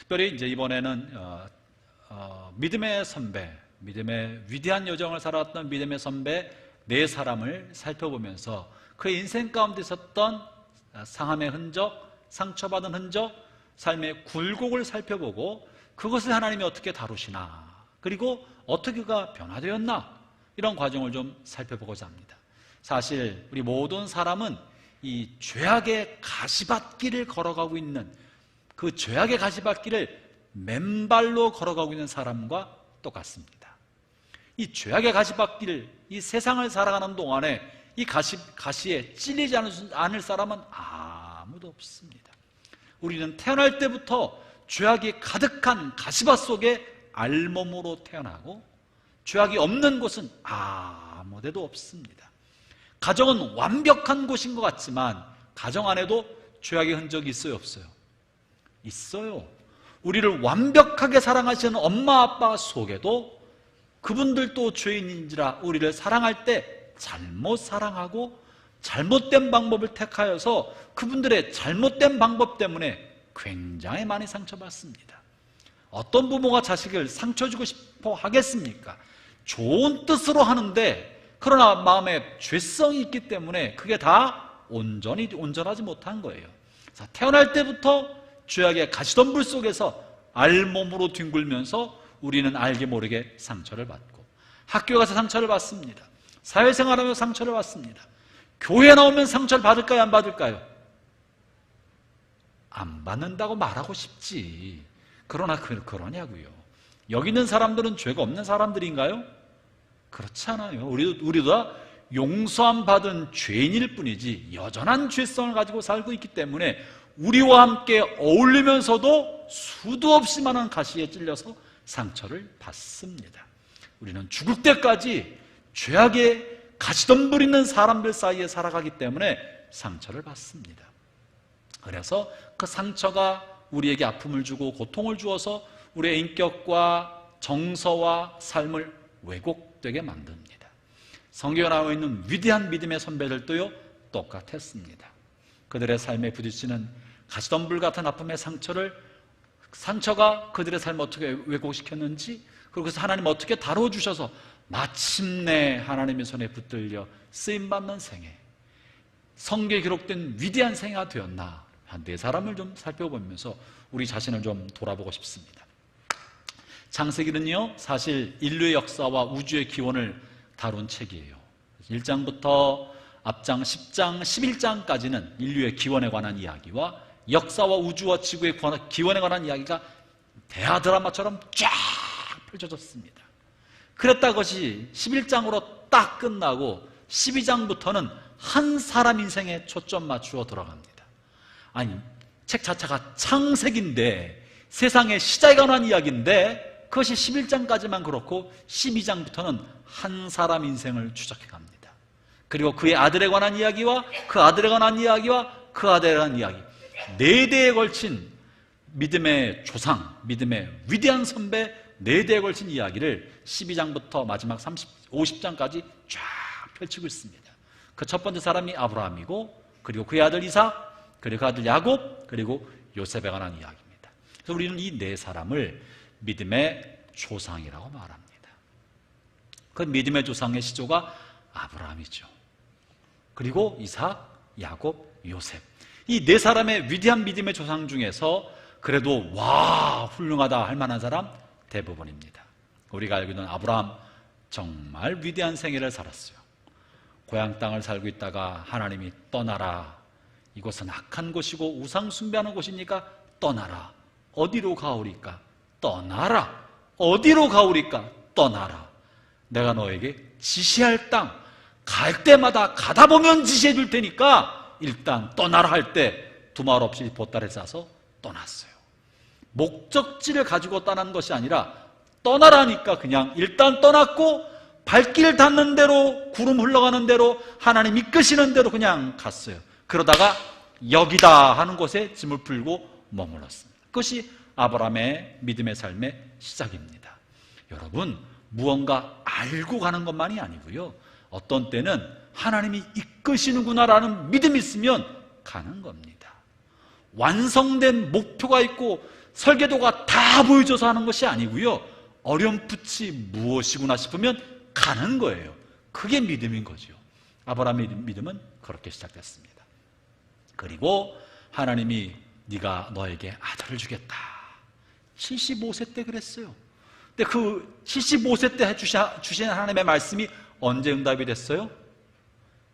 특별히 이제 이번에는 믿음의 선배, 믿음의 위대한 여정을 살아왔던 믿음의 선배 네 사람을 살펴보면서 그의 인생 가운데 있었던 상함의 흔적, 상처받은 흔적, 삶의 굴곡을 살펴보고 그것을 하나님이 어떻게 다루시나, 그리고 어떻게 그가 변화되었나, 이런 과정을 좀 살펴보고자 합니다. 사실 우리 모든 사람은 이 죄악의 가시밭길을 걸어가고 있는, 그 죄악의 가시밭길을 맨발로 걸어가고 있는 사람과 똑같습니다. 이 죄악의 가시밭길, 이 세상을 살아가는 동안에 이 가시에 찔리지 않을 사람은 아무도 없습니다. 우리는 태어날 때부터 죄악이 가득한 가시밭 속에 알몸으로 태어나고 죄악이 없는 곳은 아무 데도 없습니다. 가정은 완벽한 곳인 것 같지만 가정 안에도 죄악의 흔적이 있어요, 없어요? 있어요. 우리를 완벽하게 사랑하시는 엄마 아빠 속에도 그분들도 죄인인지라 우리를 사랑할 때 잘못 사랑하고 잘못된 방법을 택하여서 그분들의 잘못된 방법 때문에 굉장히 많이 상처받습니다. 어떤 부모가 자식을 상처 주고 싶어 하겠습니까? 좋은 뜻으로 하는데 그러나 마음에 죄성이 있기 때문에 그게 다 온전하지 못한 거예요. 자, 태어날 때부터 죄악의 가시덤불 속에서 알몸으로 뒹굴면서 우리는 알게 모르게 상처를 받고, 학교에 가서 상처를 받습니다. 사회생활하며 상처를 받습니다. 교회 나오면 상처를 받을까요, 안 받을까요? 안 받는다고 말하고 싶지. 그러나 그러냐고요. 여기 있는 사람들은 죄가 없는 사람들인가요? 그렇지 않아요. 우리도 다 용서함 받은 죄인일 뿐이지 여전한 죄성을 가지고 살고 있기 때문에 우리와 함께 어울리면서도 수도 없이 많은 가시에 찔려서 상처를 받습니다. 우리는 죽을 때까지 죄악의 가시덤불 있는 사람들 사이에 살아가기 때문에 상처를 받습니다. 그래서 그 상처가 우리에게 아픔을 주고 고통을 주어서 우리의 인격과 정서와 삶을 왜곡되게 만듭니다. 성경에 나와 있는 위대한 믿음의 선배들도요, 똑같았습니다. 그들의 삶에 부딪히는 가시덤불 같은 아픔의 상처가 그들의 삶을 어떻게 왜곡시켰는지, 그리고 그래서 하나님 어떻게 다뤄주셔서 마침내 하나님의 손에 붙들려 쓰임받는 생애, 성경에 기록된 위대한 생애가 되었나, 한 네 사람을 좀 살펴보면서 우리 자신을 좀 돌아보고 싶습니다. 창세기는요, 사실 인류의 역사와 우주의 기원을 다룬 책이에요. 1장부터 앞장 10장, 11장까지는 인류의 기원에 관한 이야기와 역사와 우주와 지구의 기원에 관한 이야기가 대하 드라마처럼 쫙 펼쳐졌습니다. 그랬다 것이 11장으로 딱 끝나고 12장부터는 한 사람 인생에 초점 맞추어 들어갑니다. 아니, 책 자체가 창세기인데 세상의 시작에 관한 이야기인데 그것이 11장까지만 그렇고 12장부터는 한 사람 인생을 추적해 갑니다. 그리고 그의 아들에 관한 이야기와 그 아들에 관한 이야기와 그 아들에 관한 이야기, 네 대에 걸친 믿음의 조상, 믿음의 위대한 선배 네 대에 걸친 이야기를 12장부터 마지막 50장까지 쫙 펼치고 있습니다. 그 첫 번째 사람이 아브라함이고, 그리고 그의 아들 이삭, 그리고 그 아들 야곱, 그리고 요셉에 관한 이야기입니다. 그래서 우리는 이 네 사람을 믿음의 조상이라고 말합니다. 그 믿음의 조상의 시조가 아브라함이죠. 그리고 이삭, 야곱, 요셉, 이 네 사람의 위대한 믿음의 조상 중에서 그래도 와, 훌륭하다 할 만한 사람 대부분입니다. 우리가 알고 있는 아브라함, 정말 위대한 생애를 살았어요. 고향 땅을 살고 있다가 하나님이 떠나라, 이곳은 악한 곳이고 우상 숭배하는 곳이니까 떠나라. 어디로 가오리까? 떠나라. 어디로 가오리까? 떠나라. 내가 너에게 지시할 땅, 갈 때마다 가다 보면 지시해 줄 테니까 일단 떠나라 할 때 두말 없이 보따리 싸서 떠났어요. 목적지를 가지고 떠난 것이 아니라 떠나라니까 그냥 일단 떠났고 발길 닿는 대로, 구름 흘러가는 대로, 하나님 이끄시는 대로 그냥 갔어요. 그러다가 여기다 하는 곳에 짐을 풀고 머물렀습니다. 그것이 아브라함의 믿음의 삶의 시작입니다. 여러분, 무언가 알고 가는 것만이 아니고요, 어떤 때는 하나님이 이끄시는구나라는 믿음이 있으면 가는 겁니다. 완성된 목표가 있고 설계도가 다 보여줘서 하는 것이 아니고요, 어렴풋이 무엇이구나 싶으면 가는 거예요. 그게 믿음인 거죠. 아브라함의 믿음은 그렇게 시작됐습니다. 그리고 하나님이 네가 너에게 아들을 주겠다. 75세 때 그랬어요. 근데 그 75세 때 주신 하나님의 말씀이 언제 응답이 됐어요?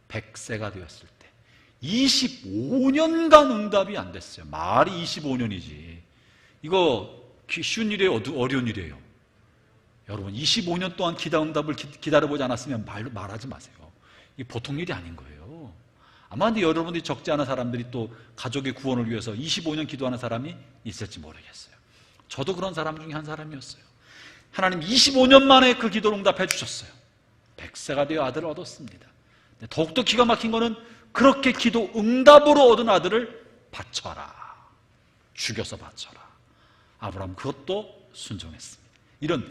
100세가 되었을 때. 25년간 응답이 안 됐어요. 말이 25년이지. 이거 쉬운 일이에요? 어려운 일이에요? 여러분, 25년 동안 기다 응답을 기다려보지 않았으면 말하지 마세요. 이게 보통 일이 아닌 거예요. 아마 근데 여러분들이 적지 않은 사람들이 또 가족의 구원을 위해서 25년 기도하는 사람이 있을지 모르겠어요. 저도 그런 사람 중에 한 사람이었어요. 하나님 25년 만에 그 기도를 응답해 주셨어요. 100세가 되어 아들을 얻었습니다. 더욱더 기가 막힌 거는 그렇게 기도 응답으로 얻은 아들을 바쳐라. 죽여서 바쳐라. 아브라함 그것도 순종했습니다. 이런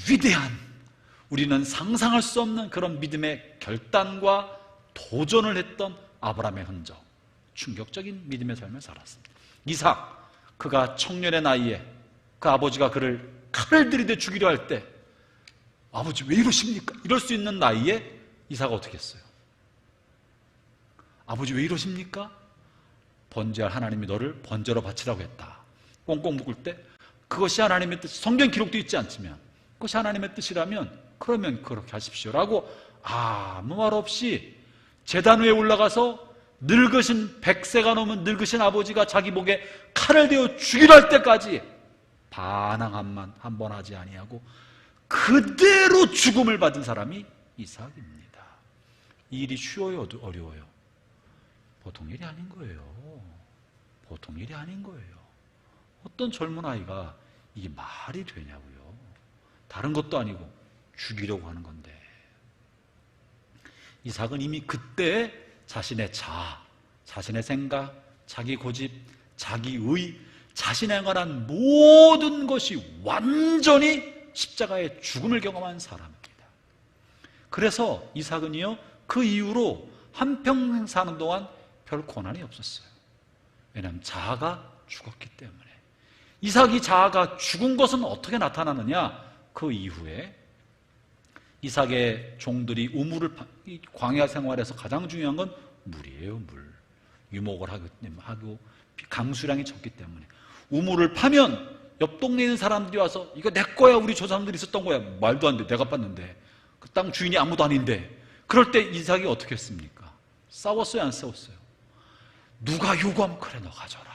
위대한, 우리는 상상할 수 없는 그런 믿음의 결단과 도전을 했던 아브라함의 흔적, 충격적인 믿음의 삶을 살았습니다. 이삭, 그가 청년의 나이에 그 아버지가 그를 칼을 들이대 죽이려 할 때 아버지 왜 이러십니까? 이럴 수 있는 나이에 이삭은 어떻게 했어요? 아버지 왜 이러십니까? 번제할 하나님이 너를 번제로 바치라고 했다. 꽁꽁 묶을 때 그것이 하나님의 뜻, 성경 기록도 있지 않지만 그것이 하나님의 뜻이라면 그러면 그렇게 하십시오라고 아무 말 없이 제단 위에 올라가서 늙으신 100세가 넘은 늙으신 아버지가 자기 목에 칼을 대어 죽이려 할 때까지 반항 한 번 하지 아니하고 그대로 죽음을 받은 사람이 이삭입니다. 이 일이 쉬워요? 어려워요? 보통 일이 아닌 거예요. 보통 일이 아닌 거예요. 어떤 젊은 아이가 이게 말이 되냐고요. 다른 것도 아니고 죽이려고 하는 건데. 이삭은 이미 그때 자신의 자아, 자신의 생각, 자기 고집, 자기 의, 자신에 관한 모든 것이 완전히 십자가의 죽음을 경험한 사람입니다. 그래서 이삭은요, 그 이후로 한평생 사는 동안 별 고난이 없었어요. 왜냐하면 자아가 죽었기 때문에. 이삭이 자아가 죽은 것은 어떻게 나타나느냐? 그 이후에 이삭의 종들이 우물을, 광야 생활에서 가장 중요한 건 물이에요. 물. 유목을 하고 강수량이 적기 때문에 우물을 파면 옆 동네에 있는 사람들이 와서 이거 내 거야, 우리 조상들이 있었던 거야. 말도 안 돼, 내가 팠는데 그 땅 주인이 아무도 아닌데. 그럴 때 이삭이 어떻게 했습니까? 싸웠어요, 안 싸웠어요? 누가 요구하면 그래 너 가져라.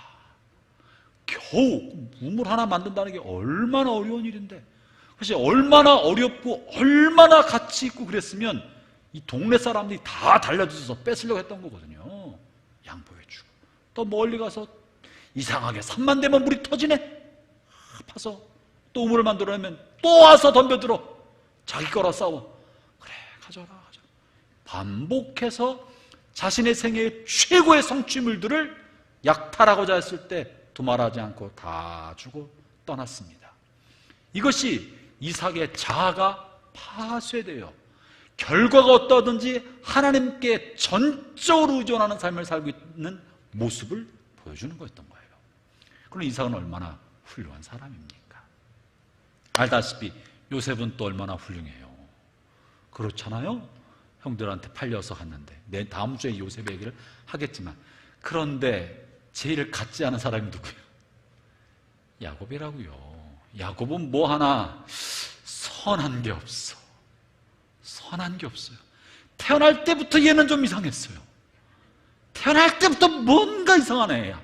겨우 우물 하나 만든다는 게 얼마나 어려운 일인데, 사실 얼마나 어렵고 얼마나 가치 있고 그랬으면 이 동네 사람들이 다 달려들어서 뺏으려고 했던 거거든요. 양보해주고 또 멀리 가서 이상하게 산만 되면 물이 터지네 파서 또 우물을 만들어내면 또 와서 덤벼들어 자기 거라 싸워. 그래 가져라. 반복해서 자신의 생애의 최고의 성취물들을 약탈하고자 했을 때 두말하지 않고 다 주고 떠났습니다. 이것이 이삭의 자아가 파쇄되어 결과가 어떠하든지 하나님께 전적으로 의존하는 삶을 살고 있는 모습을 보여주는 거였던 거예요. 그럼 이삭은 얼마나 훌륭한 사람입니까? 알다시피 요셉은 또 얼마나 훌륭해요. 그렇잖아요? 형들한테 팔려서 갔는데 다음 주에 요셉의 얘기를 하겠지만, 그런데 제일 같지 않은 사람이 누구예요? 야곱이라고요. 야곱은 뭐 하나 선한 게 없어. 선한 게 없어요. 태어날 때부터 얘는 좀 이상했어요. 태어날 때부터 뭔가 이상한 애야.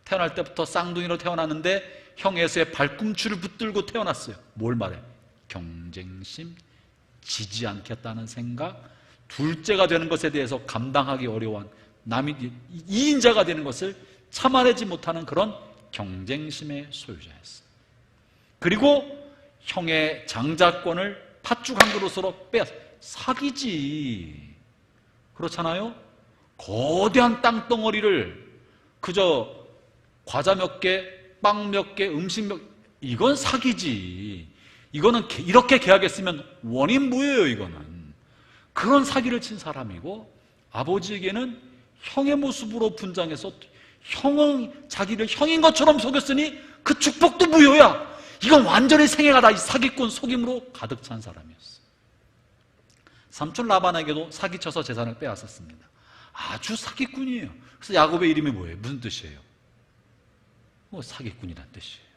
태어날 때부터 쌍둥이로 태어났는데 형 에서의 발꿈치를 붙들고 태어났어요. 뭘 말해? 경쟁심, 지지 않겠다는 생각, 둘째가 되는 것에 대해서 감당하기 어려운 남이 이인자가 되는 것을 참아내지 못하는 그런 경쟁심의 소유자였어요. 그리고 형의 장자권을 팥죽 한 그릇으로 빼앗아. 사기지. 그렇잖아요? 거대한 땅덩어리를 그저 과자 몇 개, 빵 몇 개, 음식 몇 개, 이건 사기지. 이거는 이렇게 계약했으면 원인무효예요. 이거는 그런 사기를 친 사람이고, 아버지에게는 형의 모습으로 분장해서 자기를 형인 것처럼 속였으니 그 축복도 무효야. 이건 완전히 생애가 이 사기꾼 속임으로 가득 찬 사람이었어. 삼촌 라반에게도 사기쳐서 재산을 빼앗았습니다. 아주 사기꾼이에요. 그래서 야곱의 이름이 뭐예요? 무슨 뜻이에요? 사기꾼이란 뜻이에요.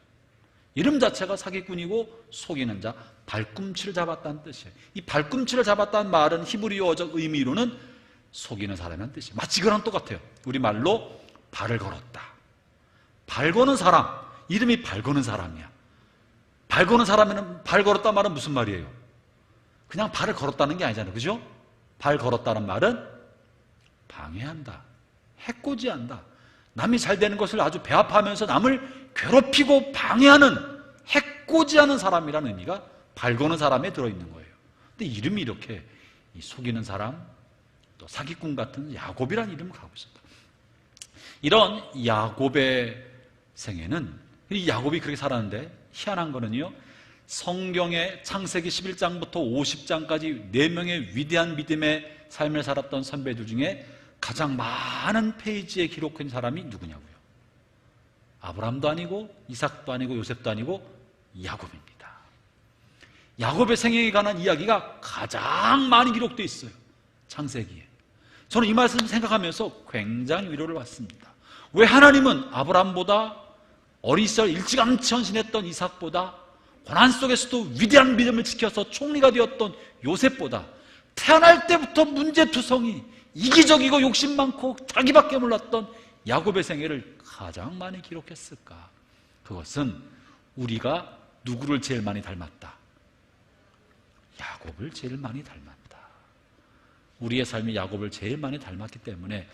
이름 자체가 사기꾼이고 속이는 자, 발꿈치를 잡았다는 뜻이에요. 이 발꿈치를 잡았다는 말은 히브리어적 의미로는 속이는 사람이라는 뜻이에요. 마치 그랑 똑같아요. 우리말로 발을 걸었다. 발 거는 사람, 이름이 발 거는 사람이야. 발 거는 사람에는 발 걸었다 말은 무슨 말이에요? 그냥 발을 걸었다는 게 아니잖아요. 그죠? 발 걸었다는 말은 방해한다, 해코지한다, 남이 잘 되는 것을 아주 배합하면서 남을 괴롭히고 방해하는, 해코지하는 사람이라는 의미가 발 거는 사람에 들어있는 거예요. 근데 이름이 이렇게 속이는 사람, 또 사기꾼 같은 야곱이라는 이름을 갖고 있었다. 이런 야곱의 생애는, 이 야곱이 그렇게 살았는데 희한한 거는요, 성경의 창세기 11장부터 50장까지 4명의 위대한 믿음의 삶을 살았던 선배들 중에 가장 많은 페이지에 기록한 사람이 누구냐고요? 아브라함도 아니고 이삭도 아니고 요셉도 아니고 야곱입니다. 야곱의 생애에 관한 이야기가 가장 많이 기록되어 있어요, 창세기에. 저는 이 말씀을 생각하면서 굉장히 위로를 받습니다. 왜 하나님은 아브라함보다 어린 시절 일찌감치 헌신했던 이삭보다 고난 속에서도 위대한 믿음을 지켜서 총리가 되었던 요셉보다 태어날 때부터 문제투성이, 이기적이고 욕심 많고 자기밖에 몰랐던 야곱의 생애를 가장 많이 기록했을까? 그것은 우리가 누구를 제일 많이 닮았다? 야곱을 제일 많이 닮았다. 우리의 삶이 야곱을 제일 많이 닮았기 때문에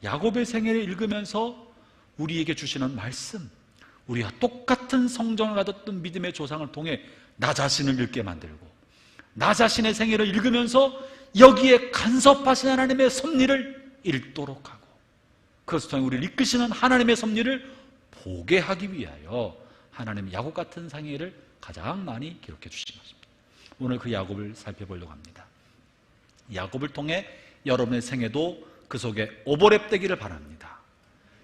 야곱의 생애를 읽으면서 우리에게 주시는 말씀, 우리가 똑같은 성경을 가졌던 믿음의 조상을 통해 나 자신을 읽게 만들고, 나 자신의 생애를 읽으면서 여기에 간섭하신 하나님의 섭리를 읽도록 하고, 그것을 통해 우리를 이끄시는 하나님의 섭리를 보게 하기 위하여 하나님의 야곱 같은 생애를 가장 많이 기록해 주신 것입니다. 오늘 그 야곱을 살펴보려고 합니다. 야곱을 통해 여러분의 생애도 그 속에 오버랩 되기를 바랍니다.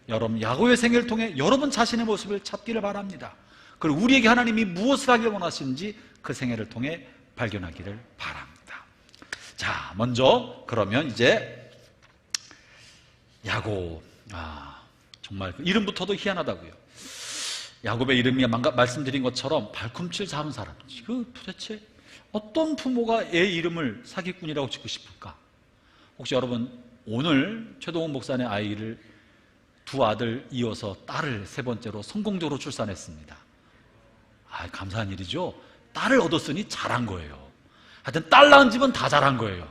여러분 야곱의 생애를 통해 여러분 자신의 모습을 찾기를 바랍니다. 그리고 우리에게 하나님이 무엇을 하길 원하시는지 그 생애를 통해 발견하기를 바랍니다. 자, 먼저 그러면 이제 야곱, 정말 이름부터도 희한하다고요. 야곱의 이름이 말씀드린 것처럼 발꿈치를 잡은 사람, 그 도대체 어떤 부모가 애 이름을 사기꾼이라고 짓고 싶을까? 혹시 여러분 오늘 최동훈 목사의 아이를 두 아들 이어서 딸을 세 번째로 성공적으로 출산했습니다. 감사한 일이죠. 딸을 얻었으니 잘한 거예요. 하여튼 딸 낳은 집은 다 잘한 거예요.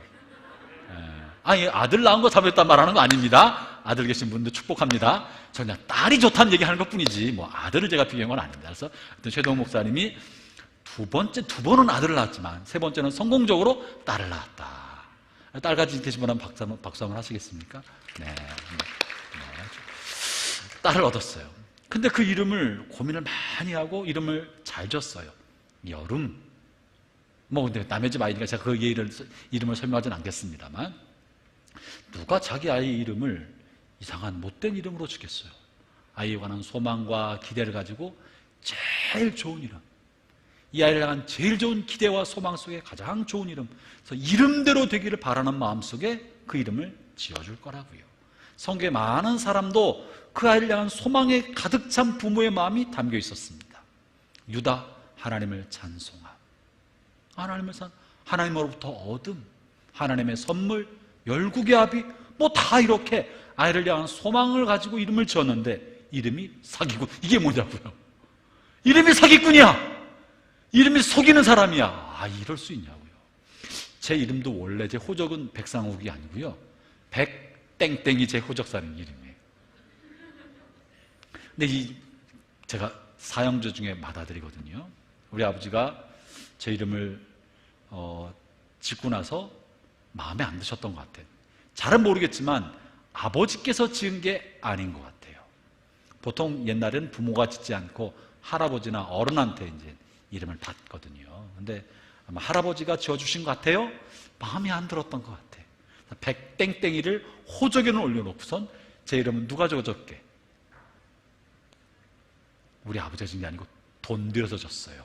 아들 낳은 거 잘못했단 말하는 거 아닙니다. 아들 계신 분들 축복합니다. 저 그냥 딸이 좋다는 얘기하는 것 뿐이지 뭐 아들을 제가 비교한 건 아닙니다. 그래서 최동훈 목사님이 두 번은 아들을 낳았지만 세 번째는 성공적으로 딸을 낳았다. 딸 가진 계신 분은 박수 한번 하시겠습니까? 네. 딸을 얻었어요. 근데 그 이름을 고민을 많이 하고 이름을 잘 줬어요. 여름. 근데 남의 집 아이니까 제가 그 이름을 설명하지는 않겠습니다만, 누가 자기 아이 이름을 이상한 못된 이름으로 짓겠어요? 아이에 관한 소망과 기대를 가지고 제일 좋은 이름, 이 아이를 향한 제일 좋은 기대와 소망 속에 가장 좋은 이름, 그래서 이름대로 되기를 바라는 마음 속에 그 이름을 지어줄 거라고요. 성경에 많은 사람도 그 아이를 향한 소망에 가득 찬 부모의 마음이 담겨 있었습니다. 유다, 하나님을 찬송함, 하나님으로부터 얻음, 하나님의 선물, 열국의 아비, 다 이렇게 아이를 향한 소망을 가지고 이름을 지었는데 이름이 사기꾼. 이게 뭐냐고요? 이름이 사기꾼이야. 이름이 속이는 사람이야. 이럴 수 있냐고요. 제 이름도 원래 제 호적은 백상욱이 아니고요, 백땡땡이 제 호적사는 이름이에요. 근데 제가 사형제 중에 맏아들이거든요. 우리 아버지가 제 이름을 짓고 나서 마음에 안 드셨던 것 같아요. 잘은 모르겠지만 아버지께서 지은 게 아닌 것 같아요. 보통 옛날에는 부모가 짓지 않고 할아버지나 어른한테 이제 이름을 받거든요. 근데 아마 할아버지가 지어주신 것 같아요. 마음에 안 들었던 것 같아요. 백땡땡이를 호적에는 올려놓고선 제 이름은 누가 적어줬게? 우리 아버지가 준 게 아니고 돈 들여서 줬어요.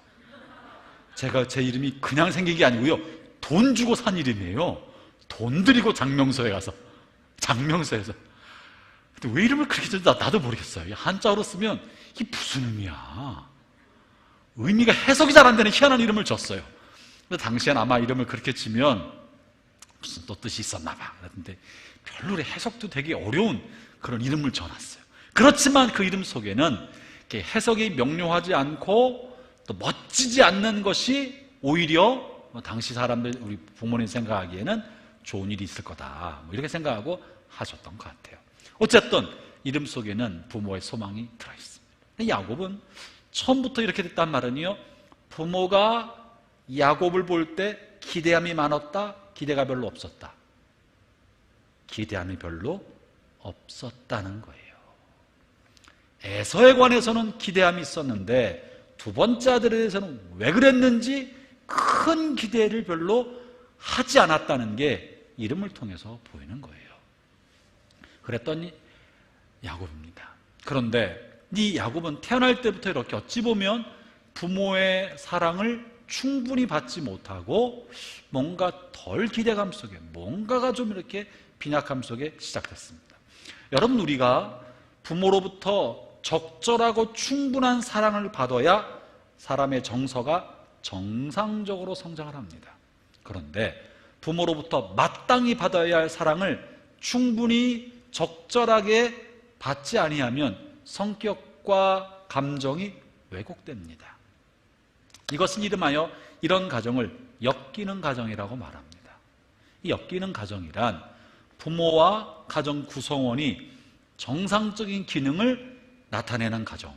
제 이름이 그냥 생긴 게 아니고요, 돈 주고 산 이름이에요. 돈 들이고 장명소에 가서, 장명소에서. 근데 왜 이름을 그렇게 줬는지 나도 모르겠어요. 한자어로 쓰면 이게 무슨 의미야? 의미가 해석이 잘 안 되는 희한한 이름을 줬어요. 근데 당시엔 아마 이름을 그렇게 지면 무슨 또 뜻이 있었나 봐. 그런데 별로 해석도 되게 어려운 그런 이름을 줘놨어요. 그렇지만 그 이름 속에는 이렇게 해석이 명료하지 않고 또 멋지지 않는 것이 오히려 당시 사람들, 우리 부모님 생각하기에는 좋은 일이 있을 거다, 이렇게 생각하고 하셨던 것 같아요. 어쨌든 이름 속에는 부모의 소망이 들어있습니다. 야곱은 처음부터 이렇게 됐단 말은요, 부모가 야곱을 볼 때 기대함이 많았다, 기대가 별로 없었다? 기대함이 별로 없었다는 거예요. 에서에 관해서는 기대함이 있었는데 두 번째 아들에 대해서는 왜 그랬는지 큰 기대를 별로 하지 않았다는 게 이름을 통해서 보이는 거예요. 그랬더니 야곱입니다. 그런데 이 야곱은 태어날 때부터 이렇게 어찌 보면 부모의 사랑을 충분히 받지 못하고 뭔가 덜 기대감 속에, 뭔가가 좀 이렇게 빈약함 속에 시작됐습니다. 여러분, 우리가 부모로부터 적절하고 충분한 사랑을 받아야 사람의 정서가 정상적으로 성장을 합니다. 그런데 부모로부터 마땅히 받아야 할 사랑을 충분히 적절하게 받지 아니하면 성격과 감정이 왜곡됩니다. 이것은 이름하여 이런 가정을 엮이는 가정이라고 말합니다. 이 엮이는 가정이란 부모와 가정 구성원이 정상적인 기능을 나타내는 가정.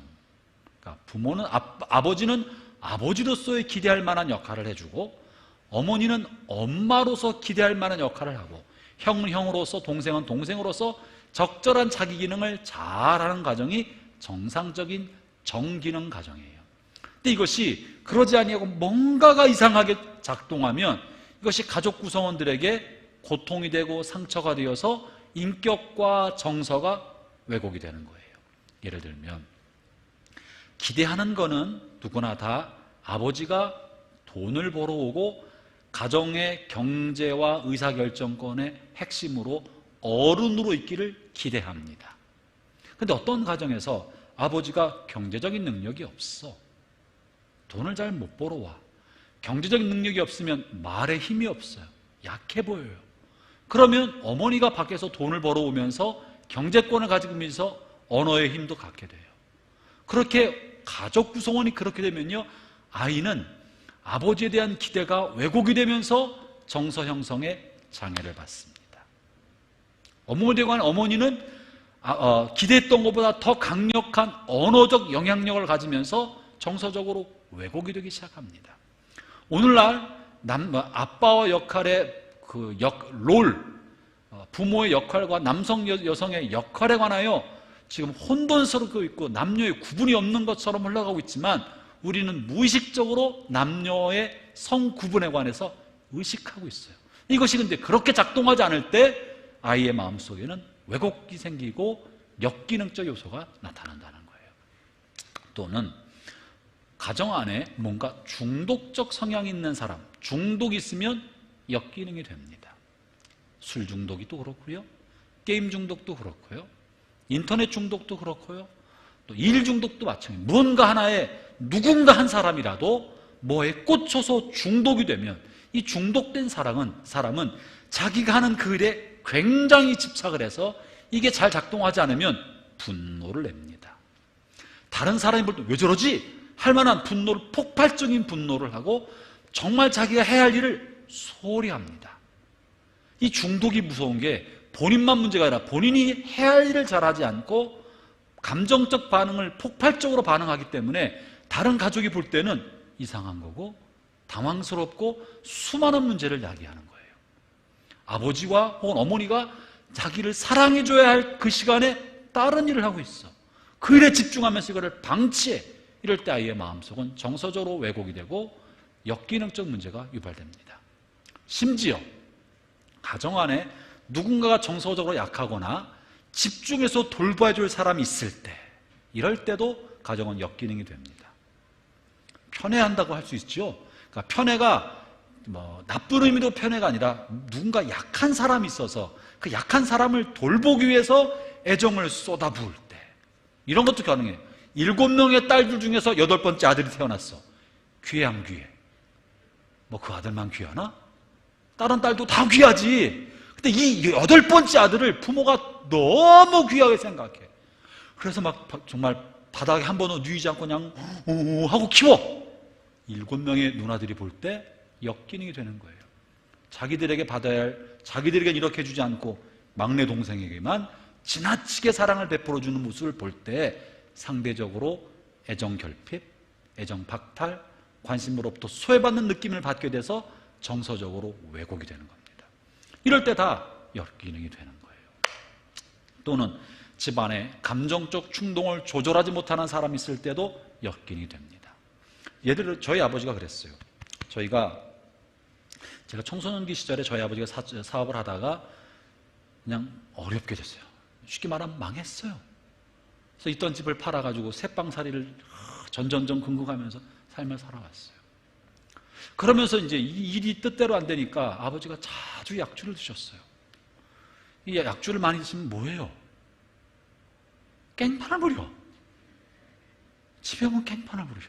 그러니까 부모는 아버지는 아버지로서의 기대할 만한 역할을 해주고, 어머니는 엄마로서 기대할 만한 역할을 하고, 형은 형으로서, 동생은 동생으로서 적절한 자기 기능을 잘하는 가정이 정상적인 정기능 가정이에요. 근데 이것이 그러지 아니하고 뭔가가 이상하게 작동하면 이것이 가족 구성원들에게 고통이 되고 상처가 되어서 인격과 정서가 왜곡이 되는 거예요. 예를 들면 기대하는 거는 누구나 다 아버지가 돈을 벌어오고 가정의 경제와 의사결정권의 핵심으로 어른으로 있기를 기대합니다. 그런데 어떤 가정에서 아버지가 경제적인 능력이 없어, 돈을 잘 못 벌어와, 경제적인 능력이 없으면 말에 힘이 없어요, 약해 보여요. 그러면 어머니가 밖에서 돈을 벌어오면서 경제권을 가지고 있으면서 언어의 힘도 갖게 돼요. 그렇게 가족 구성원이 그렇게 되면요, 아이는 아버지에 대한 기대가 왜곡이 되면서 정서 형성에 장애를 받습니다. 어머니에 관한 어머니는 기대했던 것보다 더 강력한 언어적 영향력을 가지면서 정서적으로 왜곡이 되기 시작합니다. 오늘날 아빠와 역할의 부모의 역할과 남성 여성의 역할에 관하여 지금 혼돈스럽고 있고 남녀의 구분이 없는 것처럼 흘러가고 있지만, 우리는 무의식적으로 남녀의 성구분에 관해서 의식하고 있어요. 이것이 근데 그렇게 작동하지 않을 때 아이의 마음속에는 왜곡이 생기고 역기능적 요소가 나타난다는 거예요. 또는 가정 안에 뭔가 중독적 성향이 있는 사람, 중독이 있으면 역기능이 됩니다. 술 중독이 또 그렇고요, 게임 중독도 그렇고요, 인터넷 중독도 그렇고요, 또 일 중독도 마찬가지예요. 무언가 하나에 누군가 한 사람이라도 뭐에 꽂혀서 중독이 되면 이 중독된 사람은 자기가 하는 그 일에 굉장히 집착을 해서 이게 잘 작동하지 않으면 분노를 냅니다. 다른 사람이 볼 때 왜 저러지? 할 만한 분노를, 폭발적인 분노를 하고 정말 자기가 해야 할 일을 소홀히 합니다. 이 중독이 무서운 게 본인만 문제가 아니라 본인이 해야 할 일을 잘하지 않고 감정적 반응을 폭발적으로 반응하기 때문에 다른 가족이 볼 때는 이상한 거고 당황스럽고 수많은 문제를 야기하는 거예요. 아버지와 혹은 어머니가 자기를 사랑해줘야 할 그 시간에 다른 일을 하고 있어. 그 일에 집중하면서 이거를 방치해. 이럴 때 아이의 마음속은 정서적으로 왜곡이 되고 역기능적 문제가 유발됩니다. 심지어 가정 안에 누군가가 정서적으로 약하거나 집중해서 돌봐줄 사람이 있을 때, 이럴 때도 가정은 역기능이 됩니다. 편애한다고 할 수 있죠. 그러니까 편애가 나쁜 의미로 편애가 아니라 누군가 약한 사람이 있어서 그 약한 사람을 돌보기 위해서 애정을 쏟아부을 때, 이런 것도 가능해요. 7명의 딸들 중에서 8번째 아들이 태어났어. 귀해 안 귀해? 그 아들만 귀하나? 다른 딸도 다 귀하지. 근데 이 8번째 아들을 부모가 너무 귀하게 생각해. 그래서 정말 바닥에 한 번은 누이지 않고 그냥 하고 키워. 7명의 누나들이 볼 때 역기능이 되는 거예요. 자기들에게 받아야 할, 자기들에게 이렇게 해주지 않고 막내 동생에게만 지나치게 사랑을 베풀어주는 모습을 볼 때 상대적으로 애정 결핍, 애정 박탈, 관심으로부터 소외받는 느낌을 받게 돼서 정서적으로 왜곡이 되는 겁니다. 이럴 때 다 역기능이 되는 거예요. 또는 집안에 감정적 충동을 조절하지 못하는 사람이 있을 때도 역기능이 됩니다. 예를 들어 저희 아버지가 그랬어요. 제가 청소년기 시절에 저희 아버지가 사업을 하다가 그냥 어렵게 됐어요. 쉽게 말하면 망했어요. 그래서 있던 집을 팔아가지고 새빵살이를 전전전 긍긍하면서 삶을 살아왔어요. 그러면서 이제 이 일이 뜻대로 안 되니까 아버지가 자주 약주를 드셨어요. 이 약주를 많이 드시면 뭐예요? 깽판을 부려. 집에 오면 깽판을 부르셔.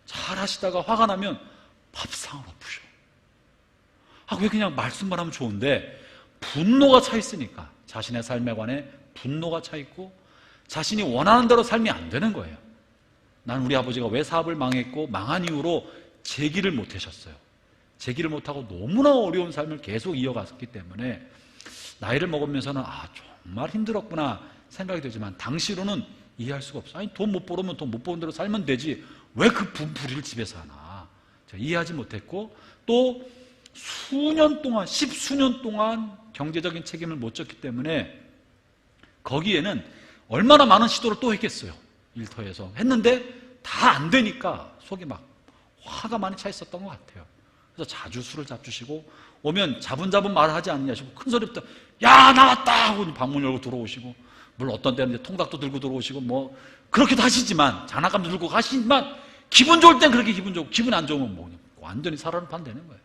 잘 하시다가 화가 나면 밥상을 엎으셔. 왜 그냥 말씀만 하면 좋은데 분노가 차 있으니까, 자신의 삶에 관해 분노가 차 있고 자신이 원하는 대로 삶이 안 되는 거예요. 난 우리 아버지가 왜 사업을 망했고 망한 이후로 재기를 못 하셨어요. 재기를 못하고 너무나 어려운 삶을 계속 이어갔기 때문에 나이를 먹으면서는 정말 힘들었구나 생각이 되지만 당시로는 이해할 수가 없어요. 아니, 돈 못 벌으면 돈 못 버는 대로 살면 되지 왜 그 분풀이를 집에서 하나. 제가 이해하지 못했고, 또 수년 동안, 10수년 동안 경제적인 책임을 못 졌기 때문에 거기에는 얼마나 많은 시도를 또 했겠어요. 일터에서 했는데 다 안 되니까 속이 막 화가 많이 차 있었던 것 같아요. 그래서 자주 술을 잡수시고 오면 자분자분 말하지 않느냐 하시고 큰 소리부터 야 나왔다 하고 방문 열고 들어오시고, 물론 어떤 때는 이제 통닭도 들고 들어오시고 그렇게도 하시지만, 장난감도 들고 가시지만 기분 좋을 땐 그렇게 기분 좋고 기분 안 좋으면 완전히 사람을 반대는 거예요.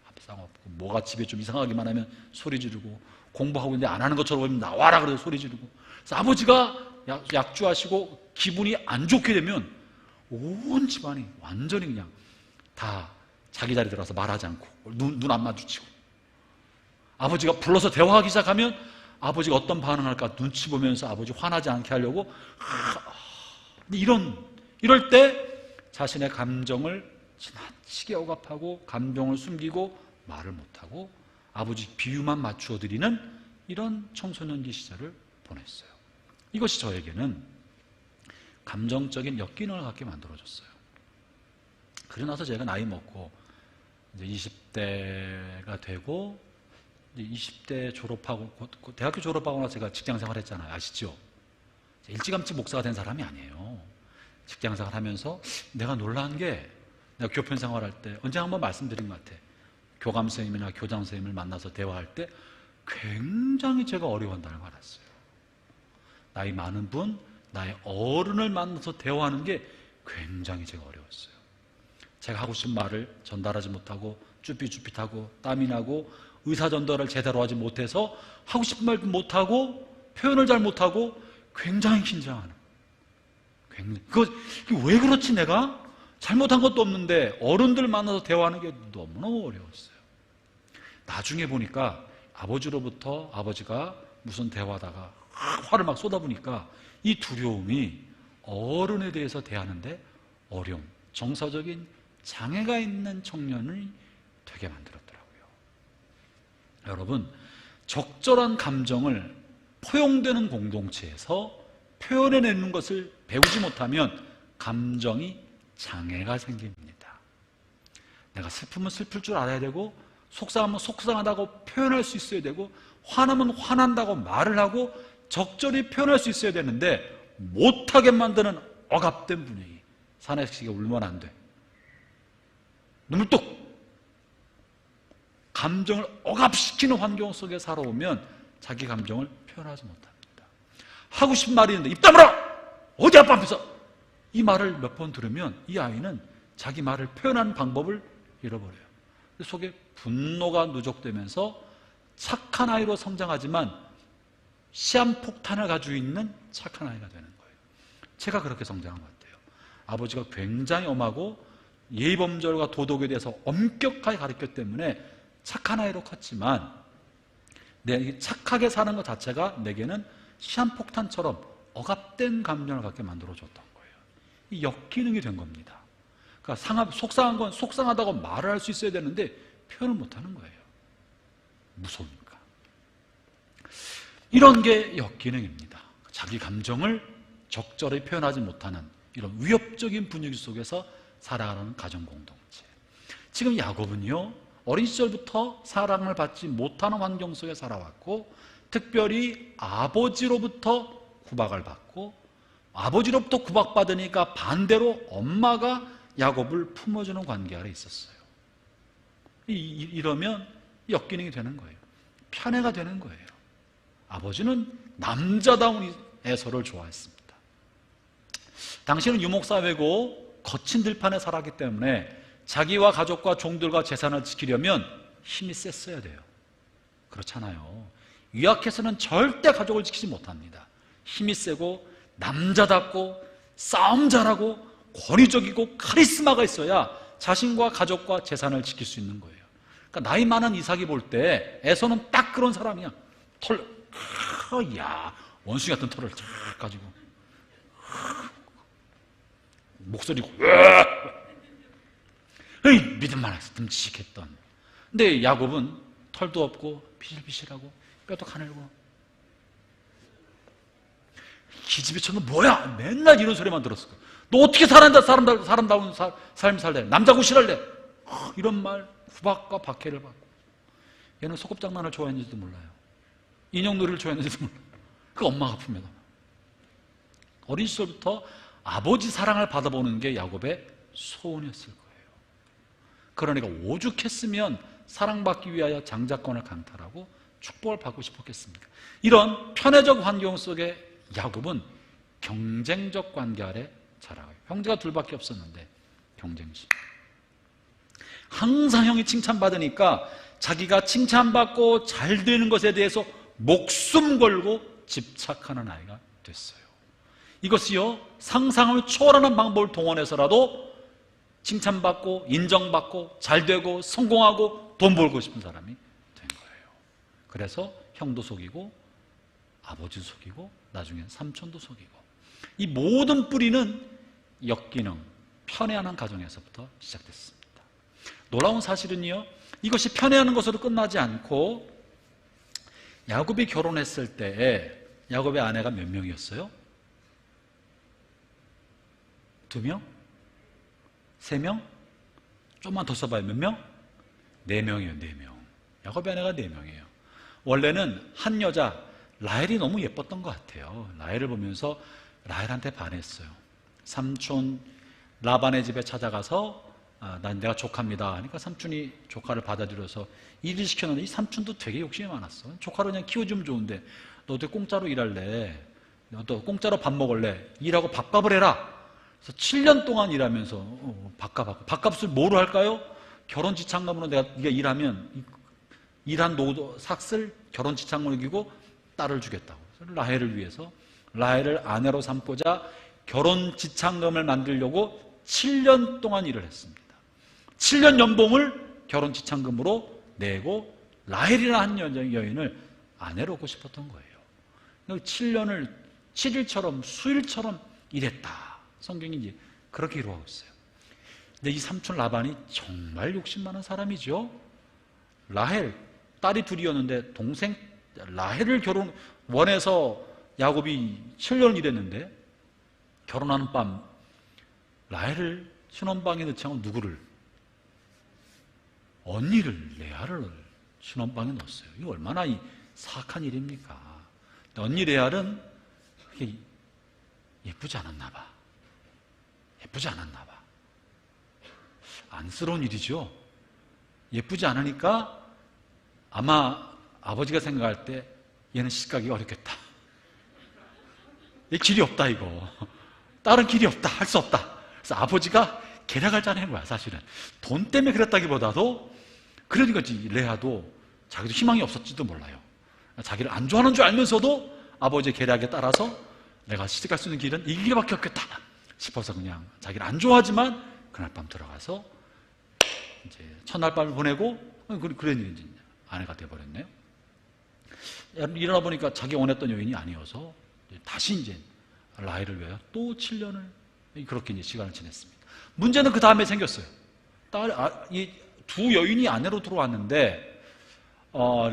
밥상 없고 뭐가 집에 좀 이상하기만 하면 소리 지르고, 공부하고 있는데 안 하는 것처럼 보이면 나와라 그래서 소리 지르고. 그래서 아버지가 약주하시고 기분이 안 좋게 되면 온 집안이 완전히 그냥 다 자기 자리 들어가서 말하지 않고 눈 안 마주치고, 아버지가 불러서 대화하기 시작하면 아버지가 어떤 반응할까 눈치 보면서 아버지 화나지 않게 하려고 이럴 때 자신의 감정을 지나치게 억압하고 감정을 숨기고 말을 못하고 아버지 비유만 맞추어 드리는 이런 청소년기 시절을 보냈어요. 이것이 저에게는 감정적인 역기능을 갖게 만들어줬어요. 그러고 나서 제가 나이 먹고 이제 20대가 되고, 20대 졸업하고, 대학교 졸업하고 나서 제가 직장생활 했잖아요. 아시죠? 일찌감치 목사가 된 사람이 아니에요. 직장생활 하면서 내가 놀란 게, 내가 교편생활 할 때 언제 한번 말씀드린 것 같아. 교감 선생님이나 교장 선생님을 만나서 대화할 때 굉장히 제가 어려워한다는 걸 알았어요. 나이 많은 분, 나의 어른을 만나서 대화하는 게 굉장히 제가 어려웠어요. 제가 하고 싶은 말을 전달하지 못하고 쭈삣쭈삣하고 땀이 나고 의사 전달을 제대로 하지 못해서 하고 싶은 말도 못하고 표현을 잘 못하고 굉장히 긴장하는. 왜 그렇지 내가? 잘못한 것도 없는데 어른들 만나서 대화하는 게 너무너무 어려웠어요. 나중에 보니까 아버지로부터, 아버지가 무슨 대화하다가 화를 막 쏟아부니까 이 두려움이 어른에 대해서 대하는데 어려움, 정서적인 장애가 있는 청년을 되게 만들었더라고요. 여러분, 적절한 감정을 포용되는 공동체에서 표현해내는 것을 배우지 못하면 감정이 장애가 생깁니다. 내가 슬프면 슬플 줄 알아야 되고, 속상하면 속상하다고 표현할 수 있어야 되고, 화나면 화난다고 말을 하고 적절히 표현할 수 있어야 되는데 못하게 만드는 억압된 분위기. 사내식이 울면 안 돼. 눈물 뚝! 감정을 억압시키는 환경 속에 살아오면 자기 감정을 표현하지 못합니다. 하고 싶은 말이 있는데 입 다물어! 어디 아빠 앞에서 이 말을 몇 번 들으면 이 아이는 자기 말을 표현하는 방법을 잃어버려요. 속에 분노가 누적되면서 착한 아이로 성장하지만 시한폭탄을 가지고 있는 착한 아이가 되는 거예요. 제가 그렇게 성장한 것 같아요. 아버지가 굉장히 엄하고 예의범절과 도덕에 대해서 엄격하게 가르쳤기 때문에 착한 아이로 컸지만 착하게 사는 것 자체가 내게는 시한폭탄처럼 억압된 감정을 갖게 만들어줬던 거예요. 이 역기능이 된 겁니다. 그러니까 속상한 건 속상하다고 말을 할 수 있어야 되는데 표현을 못하는 거예요. 무서우니까. 이런 게 역기능입니다. 자기 감정을 적절히 표현하지 못하는 이런 위협적인 분위기 속에서 살아가는 가정공동체. 지금 야곱은요, 어린 시절부터 사랑을 받지 못하는 환경 속에 살아왔고, 특별히 아버지로부터 구박을 받고, 아버지로부터 구박받으니까 반대로 엄마가 야곱을 품어주는 관계 아래 있었어요. 이러면 역기능이 되는 거예요. 편애가 되는 거예요. 아버지는 남자다운 에서를 좋아했습니다. 당신은 유목사회고 거친 들판에 살았기 때문에 자기와 가족과 종들과 재산을 지키려면 힘이 셌어야 돼요. 그렇잖아요. 유약해서는 절대 가족을 지키지 못합니다. 힘이 세고 남자답고 싸움 잘하고 권위적이고 카리스마가 있어야 자신과 가족과 재산을 지킬 수 있는 거예요. 그러니까 나이 많은 이삭이 볼 때 에서는 딱 그런 사람이야. 원숭이 같은 털을 쫙 가지고 목소리고 믿음만 해서 듬직했던. 근데 야곱은 털도 없고 비실비실하고 뼈도 가늘고 기집애처럼 뭐야? 맨날 이런 소리만 들었을 거야. 너 어떻게 사람다운 삶 살래? 남자고 싫을래? 이런 말, 구박과 박해를 받고. 얘는 소꿉장난을 좋아했는지도 몰라요. 인형놀이를 좋아했는지도 몰라요. 그 엄마가 품에다. 어린 시절부터 아버지 사랑을 받아보는 게 야곱의 소원이었을 거예요. 그러니까 오죽했으면 사랑받기 위하여 장자권을 강탈하고 축복을 받고 싶었겠습니까? 이런 편애적 환경 속에 야곱은 경쟁적 관계 아래 자라요. 형제가 둘밖에 없었는데 경쟁심. 항상 형이 칭찬받으니까 자기가 칭찬받고 잘 되는 것에 대해서 목숨 걸고 집착하는 아이가 됐어요. 이것이요, 상상을 초월하는 방법을 동원해서라도 칭찬받고 인정받고 잘되고 성공하고 돈 벌고 싶은 사람이 된 거예요. 그래서 형도 속이고 아버지도 속이고 나중엔 삼촌도 속이고. 이 모든 뿌리는 역기능, 편애하는 가정에서부터 시작됐습니다. 놀라운 사실은요, 이것이 편애하는 것으로 끝나지 않고 야곱이 결혼했을 때 야곱의 아내가 몇 명이었어요? 2명? 3명? 좀만 더 써봐요. 몇 명? 4명이에요. 4명. 야곱의 아내가 4명이에요. 원래는 한 여자 라헬이 너무 예뻤던 것 같아요. 라헬을 보면서 라헬한테 반했어요. 삼촌 라반의 집에 찾아가서 난 내가 조카입니다. 그러니까 삼촌이 조카를 받아들여서 일을 시켰는데 이 삼촌도 되게 욕심이 많았어. 조카를 그냥 키워주면 좋은데 너 어떻게 공짜로 일할래? 너 공짜로 밥 먹을래? 일하고 밥값을 해라. 그래서 7년 동안 일하면서 밥값을 뭐로 할까요? 결혼지참금으로 네가 일하면 일한 삭을 결혼지참금으로 이기고 딸을 주겠다고. 라헬을 위해서 라헬을 아내로 삼고자 결혼지참금을 만들려고 7년 동안 일을 했습니다. 7년 연봉을 결혼지참금으로 내고 라헬이라는 한 여인을 아내로 얻고 싶었던 거예요. 7년을 7일처럼 수일처럼 일했다. 성경이 이제 그렇게 기록하고 있어요. 근데 이 삼촌 라반이 정말 욕심 많은 사람이죠. 라헬, 딸이 둘이었는데 동생 라헬을 원해서 야곱이 7년을 일했는데 결혼하는 밤 라헬을 신혼방에 넣지 않고 누구를? 언니를, 레아를 신혼방에 넣었어요. 이거 얼마나 사악한 일입니까? 언니 레아는 그렇게 예쁘지 않았나 봐. 예쁘지 않았나 봐. 안쓰러운 일이죠. 예쁘지 않으니까 아마 아버지가 생각할 때 얘는 시집가기가 어렵겠다. 얘 길이 없다 이거. 다른 길이 없다, 할 수 없다. 그래서 아버지가 계략을 짜낸 거야. 사실은 돈 때문에 그랬다기보다도 그러니까 레아도 자기도 희망이 없었지도 몰라요. 자기를 안 좋아하는 줄 알면서도 아버지의 계략에 따라서 내가 시집갈 수 있는 길은 이 길밖에 없겠다 싶어서 그냥 자기를 안 좋아하지만 그날 밤 들어가서 이제 첫날 밤을 보내고 그런 이제 아내가 돼버렸네요. 일어나 보니까 자기 원했던 여인이 아니어서 다시 이제 라헬을 위하여 또 7년을 그렇게 이제 시간을 지냈습니다. 문제는 그 다음에 생겼어요. 이 두 여인이 아내로 들어왔는데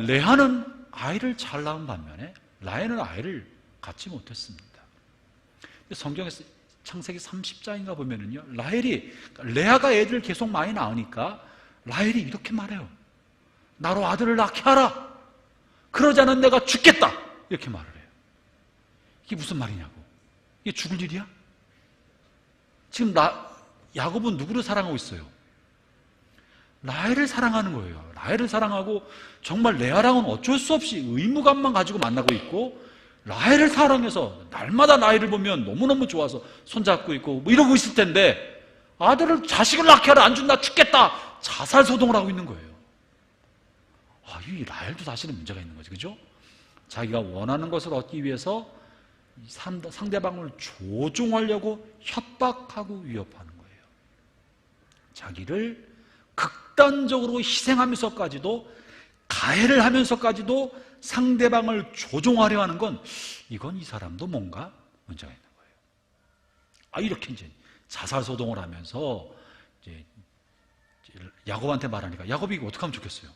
레아는 아이를 잘 낳은 반면에 라헬은 아이를 갖지 못했습니다. 성경에서 창세기 30장인가 보면은요, 레아가 애들을 계속 많이 낳으니까 라헬이 이렇게 말해요. 나로 아들을 낳게 하라. 그러지 않으면 내가 죽겠다. 이렇게 말을 해요. 이게 무슨 말이냐고. 이게 죽을 일이야? 지금 야곱은 누구를 사랑하고 있어요? 라헬을 사랑하는 거예요. 라헬을 사랑하고 정말 레아랑은 어쩔 수 없이 의무감만 가지고 만나고 있고, 라헬을 사랑해서 날마다 라헬을 보면 너무너무 좋아서 손잡고 있고 뭐 이러고 있을 텐데 자식을 낳게 하라. 안 준다. 죽겠다. 자살 소동을 하고 있는 거예요. 이 라헬도 사실은 문제가 있는 거지, 그죠? 자기가 원하는 것을 얻기 위해서 상대방을 조종하려고 협박하고 위협하는 거예요. 자기를 극단적으로 희생하면서까지도, 가해를 하면서까지도 상대방을 조종하려 하는 건, 이건 이 사람도 뭔가 문제가 있는 거예요. 이렇게 이제 자살 소동을 하면서 이제 야곱한테 말하니까 야곱이 이거 어떻게 하면 좋겠어요?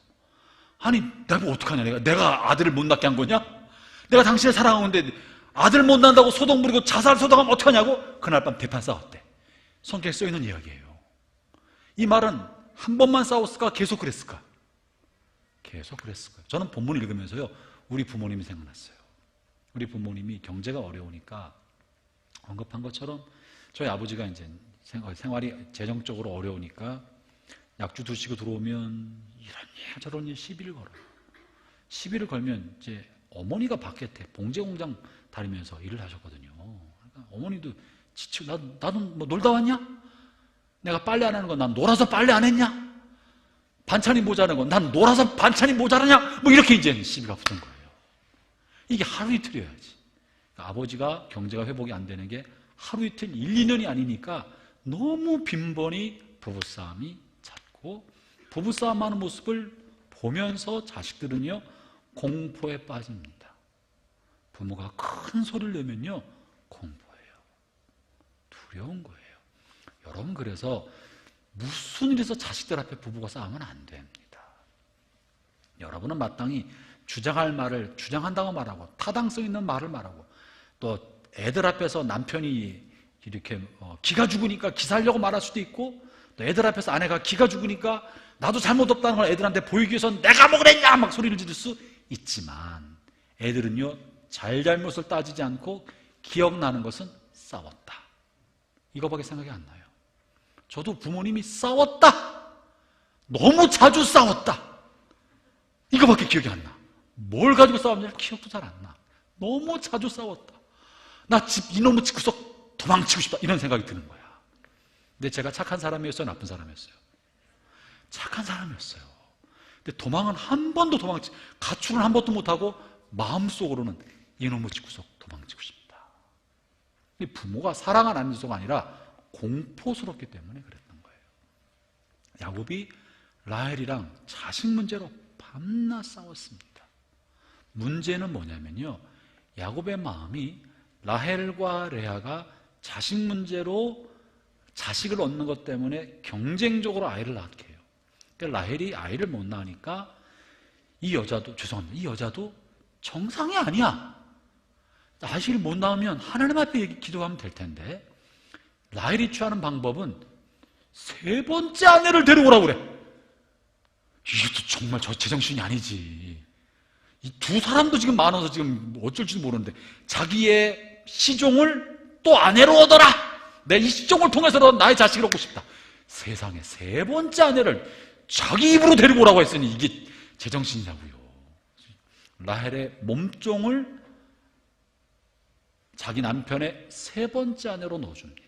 아니, 내가 어떡하냐? 내가 아들을 못 낳게 한 거냐? 내가 당신을 사랑하는데 아들 못 낳는다고 소동 부리고 자살 소동하면 어떡하냐고? 그날 밤 대판 싸웠대. 성경에 써있는 이야기예요. 이 말은 한 번만 싸웠을까? 계속 그랬을까? 계속 그랬을 거예요. 저는 본문을 읽으면서요, 우리 부모님이 생각났어요. 우리 부모님이 경제가 어려우니까 언급한 것처럼 저희 아버지가 이제 생활이 재정적으로 어려우니까 약주 드시고 들어오면 이런 일 저런 일 시비를 걸어요. 시비를 걸면 이제 어머니가 밖에 봉제 공장 다니면서 일을 하셨거든요. 그러니까 어머니도 지치고 나도 뭐 놀다 왔냐? 내가 빨래 안 하는 건 난 놀아서 빨래 안 했냐? 반찬이 모자라는 건 난 놀아서 반찬이 모자라냐? 뭐 이렇게 이제 시비가 붙은 거예요. 이게 하루 이틀이어야지. 그러니까 아버지가 경제가 회복이 안 되는 게 하루 이틀 1, 2년이 아니니까 너무 빈번히 부부싸움이 잦고, 부부싸움 하는 모습을 보면서 자식들은요 공포에 빠집니다. 부모가 큰 소리를 내면요 공포예요. 두려운 거예요. 여러분, 그래서 무슨 일에서 자식들 앞에 부부가 싸우면 안 됩니다. 여러분은 마땅히 주장할 말을 주장한다고 말하고, 타당성 있는 말을 말하고, 또 애들 앞에서 남편이 이렇게 기가 죽으니까 기살려고 말할 수도 있고, 또 애들 앞에서 아내가 기가 죽으니까 나도 잘못 없다는 걸 애들한테 보이기 위해서 내가 뭐 그랬냐 막 소리를 지를 수 있지만, 애들은요 잘잘못을 따지지 않고 기억나는 것은 싸웠다, 이거밖에 생각이 안 나요. 저도 부모님이 싸웠다, 너무 자주 싸웠다, 이거밖에 기억이 안 나. 뭘 가지고 싸웠는지 기억도 잘 안 나. 너무 자주 싸웠다. 나 이놈의 집 구석 도망치고 싶다, 이런 생각이 드는 거야. 근데 제가 착한 사람이었어요, 나쁜 사람이었어요? 착한 사람이었어요. 근데 도망은 한 번도 가출은 한 번도 못하고 마음속으로는 이놈의 집 구석 도망치고 싶다. 부모가 사랑 안 하는 정도가 아니라 공포스럽기 때문에 그랬던 거예요. 야곱이 라헬이랑 자식 문제로 밤낮 싸웠습니다. 문제는 뭐냐면요, 야곱의 마음이 라헬과 레아가 자식 문제로 자식을 얻는 것 때문에 경쟁적으로 아이를 낳게 해요. 그러니까 라헬이 아이를 못 낳으니까 이 여자도 정상이 아니야. 아이를 못 낳으면 하나님 앞에 기도하면 될 텐데, 라헬이 취하는 방법은 세 번째 아내를 데려오라고 그래. 이것도 정말 제정신이 아니지. 이 두 사람도 지금 많아서 지금 어쩔지도 모르는데 자기의 시종을 또 아내로 얻어라. 내 이 시종을 통해서라도 나의 자식을 얻고 싶다. 세상에 세 번째 아내를 자기 입으로 데리고 오라고 했으니 이게 제정신이냐고요. 라헬의 몸종을 자기 남편의 세 번째 아내로 넣어줍니다.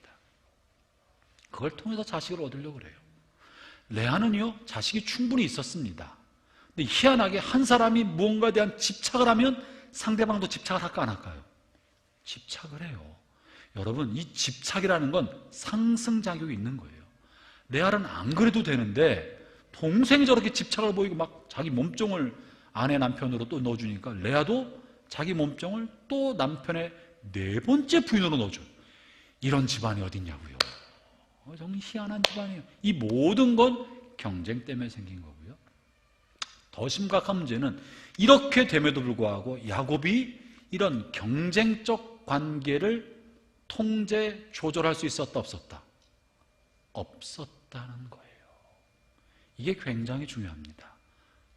그걸 통해서 자식을 얻으려고 그래요. 레아는요, 자식이 충분히 있었습니다. 근데 희한하게 한 사람이 무언가에 대한 집착을 하면 상대방도 집착을 할까 안 할까요? 집착을 해요. 여러분, 이 집착이라는 건 상승작용이 있는 거예요. 레아는 안 그래도 되는데 동생이 저렇게 집착을 보이고 막 자기 몸종을 아내 남편으로 또 넣어주니까 레아도 자기 몸종을 또 남편의 네 번째 부인으로 넣어줘요. 이런 집안이 어딨냐고요. 정말 희한한 집안이에요. 이 모든 건 경쟁 때문에 생긴 거고요. 더 심각한 문제는 이렇게 됨에도 불구하고 야곱이 이런 경쟁적 관계를 통제, 조절할 수 있었다, 없었다? 없었다는 거예요. 이게 굉장히 중요합니다.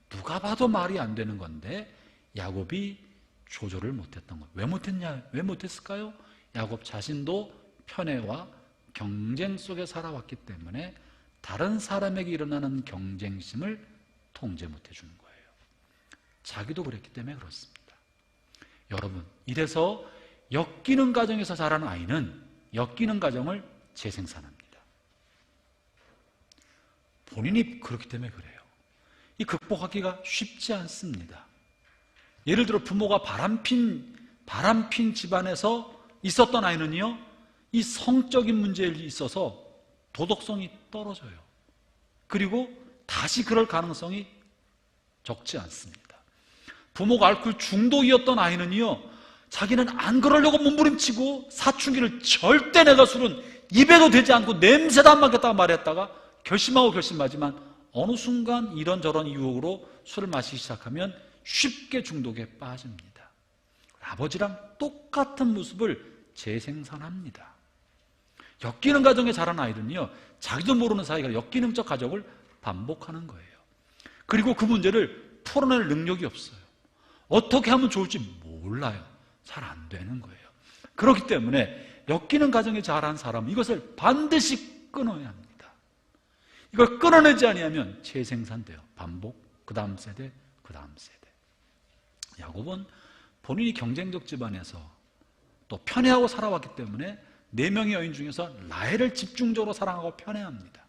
누가 봐도 말이 안 되는 건데 야곱이 조절을 못했던 거예요. 왜 못했냐? 왜 못했을까요? 야곱 자신도 편애와 경쟁 속에 살아왔기 때문에 다른 사람에게 일어나는 경쟁심을 통제 못해주는 거예요. 자기도 그랬기 때문에 그렇습니다. 여러분, 이래서 엮이는 가정에서 자라는 아이는 엮이는 가정을 재생산합니다. 본인이 그렇기 때문에 그래요. 이 극복하기가 쉽지 않습니다. 예를 들어 부모가 바람핀 집안에서 있었던 아이는요, 이 성적인 문제에 있어서 도덕성이 떨어져요. 그리고 다시 그럴 가능성이 적지 않습니다. 부모가 알코올 중독이었던 아이는요, 자기는 안 그러려고 몸부림치고 사춘기를 절대 내가 술은 입에도 대지 않고 냄새도 안 맡겠다고 말했다가 결심하지만 어느 순간 이런저런 유혹으로 술을 마시기 시작하면 쉽게 중독에 빠집니다. 아버지랑 똑같은 모습을 재생산합니다. 엮이는 가정에 자란 아이들은요, 자기도 모르는 사이가 엮이는 적 가정을 반복하는 거예요. 그리고 그 문제를 풀어낼 능력이 없어요. 어떻게 하면 좋을지 몰라요. 잘 안 되는 거예요. 그렇기 때문에 엮이는 가정에 자란 사람은 이것을 반드시 끊어야 합니다. 이걸 끊어내지 아니하면 재생산돼요. 반복, 그 다음 세대, 그 다음 세대. 야곱은 본인이 경쟁적 집안에서 또 편애하고 살아왔기 때문에 4명의 여인 중에서 라헬을 집중적으로 사랑하고 편애합니다.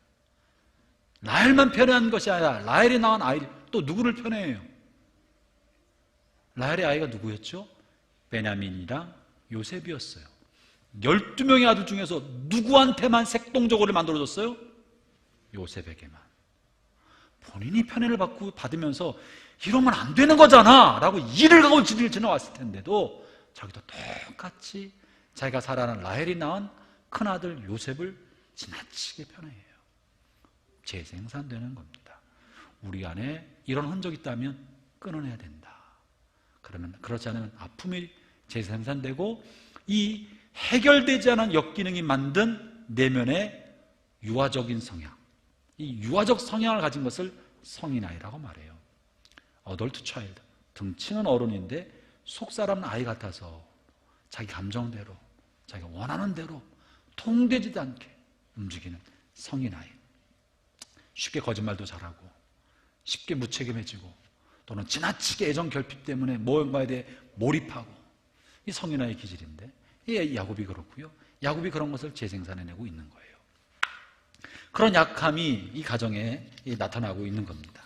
라헬만 편애한 것이 아니라 라헬이 낳은 아이 또 누구를 편애해요? 라헬의 아이가 누구였죠? 베냐민이랑 요셉이었어요. 12명의 아들 중에서 누구한테만 색동적으로 만들어줬어요? 요셉에게만. 본인이 편애를 받으면서 이러면 안 되는 거잖아 라고 이를 가고 지를 지나왔을 텐데도 자기도 똑같이 자기가 살아난 라헬이 낳은 큰아들 요셉을 지나치게 편애해요. 재생산되는 겁니다. 우리 안에 이런 흔적이 있다면 끊어내야 된다. 그러면 그렇지 않으면 아픔이 재생산되고 이 해결되지 않은 역기능이 만든 내면의 유아적인 성향, 이 유아적 성향을 가진 것을 성인아이라고 말해요. 어덜트 차일드, 등치는 어른인데 속사람은 아이 같아서 자기 감정대로, 자기가 원하는 대로 통되지도 않게 움직이는 성인아이. 쉽게 거짓말도 잘하고 쉽게 무책임해지고 또는 지나치게 애정 결핍 때문에 무언가에 대해 몰입하고, 이 성인아이의 기질인데 이 야곱이 그렇고요. 야곱이 그런 것을 재생산해내고 있는 거예요. 그런 약함이 이 가정에 나타나고 있는 겁니다.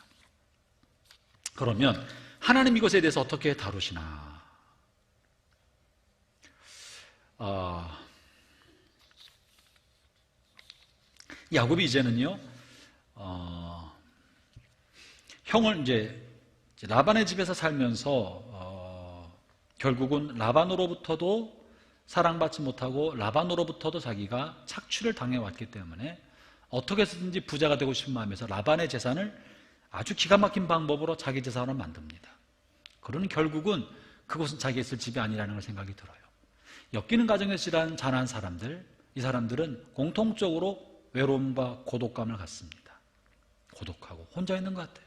그러면 하나님 이것에 대해서 어떻게 다루시나? 야곱이 이제는요, 형을 이제 라반의 집에서 살면서 결국은 라반으로부터도 사랑받지 못하고 라반으로부터도 자기가 착취를 당해왔기 때문에 어떻게 해서든지 부자가 되고 싶은 마음에서 라반의 재산을 아주 기가 막힌 방법으로 자기 재산을 만듭니다. 그러는 결국은 그곳은 자기가 있을 집이 아니라는 걸 생각이 들어요. 엮이는 가정에서 자란 사람들, 이 사람들은 공통적으로 외로움과 고독감을 갖습니다. 고독하고 혼자 있는 것 같아요.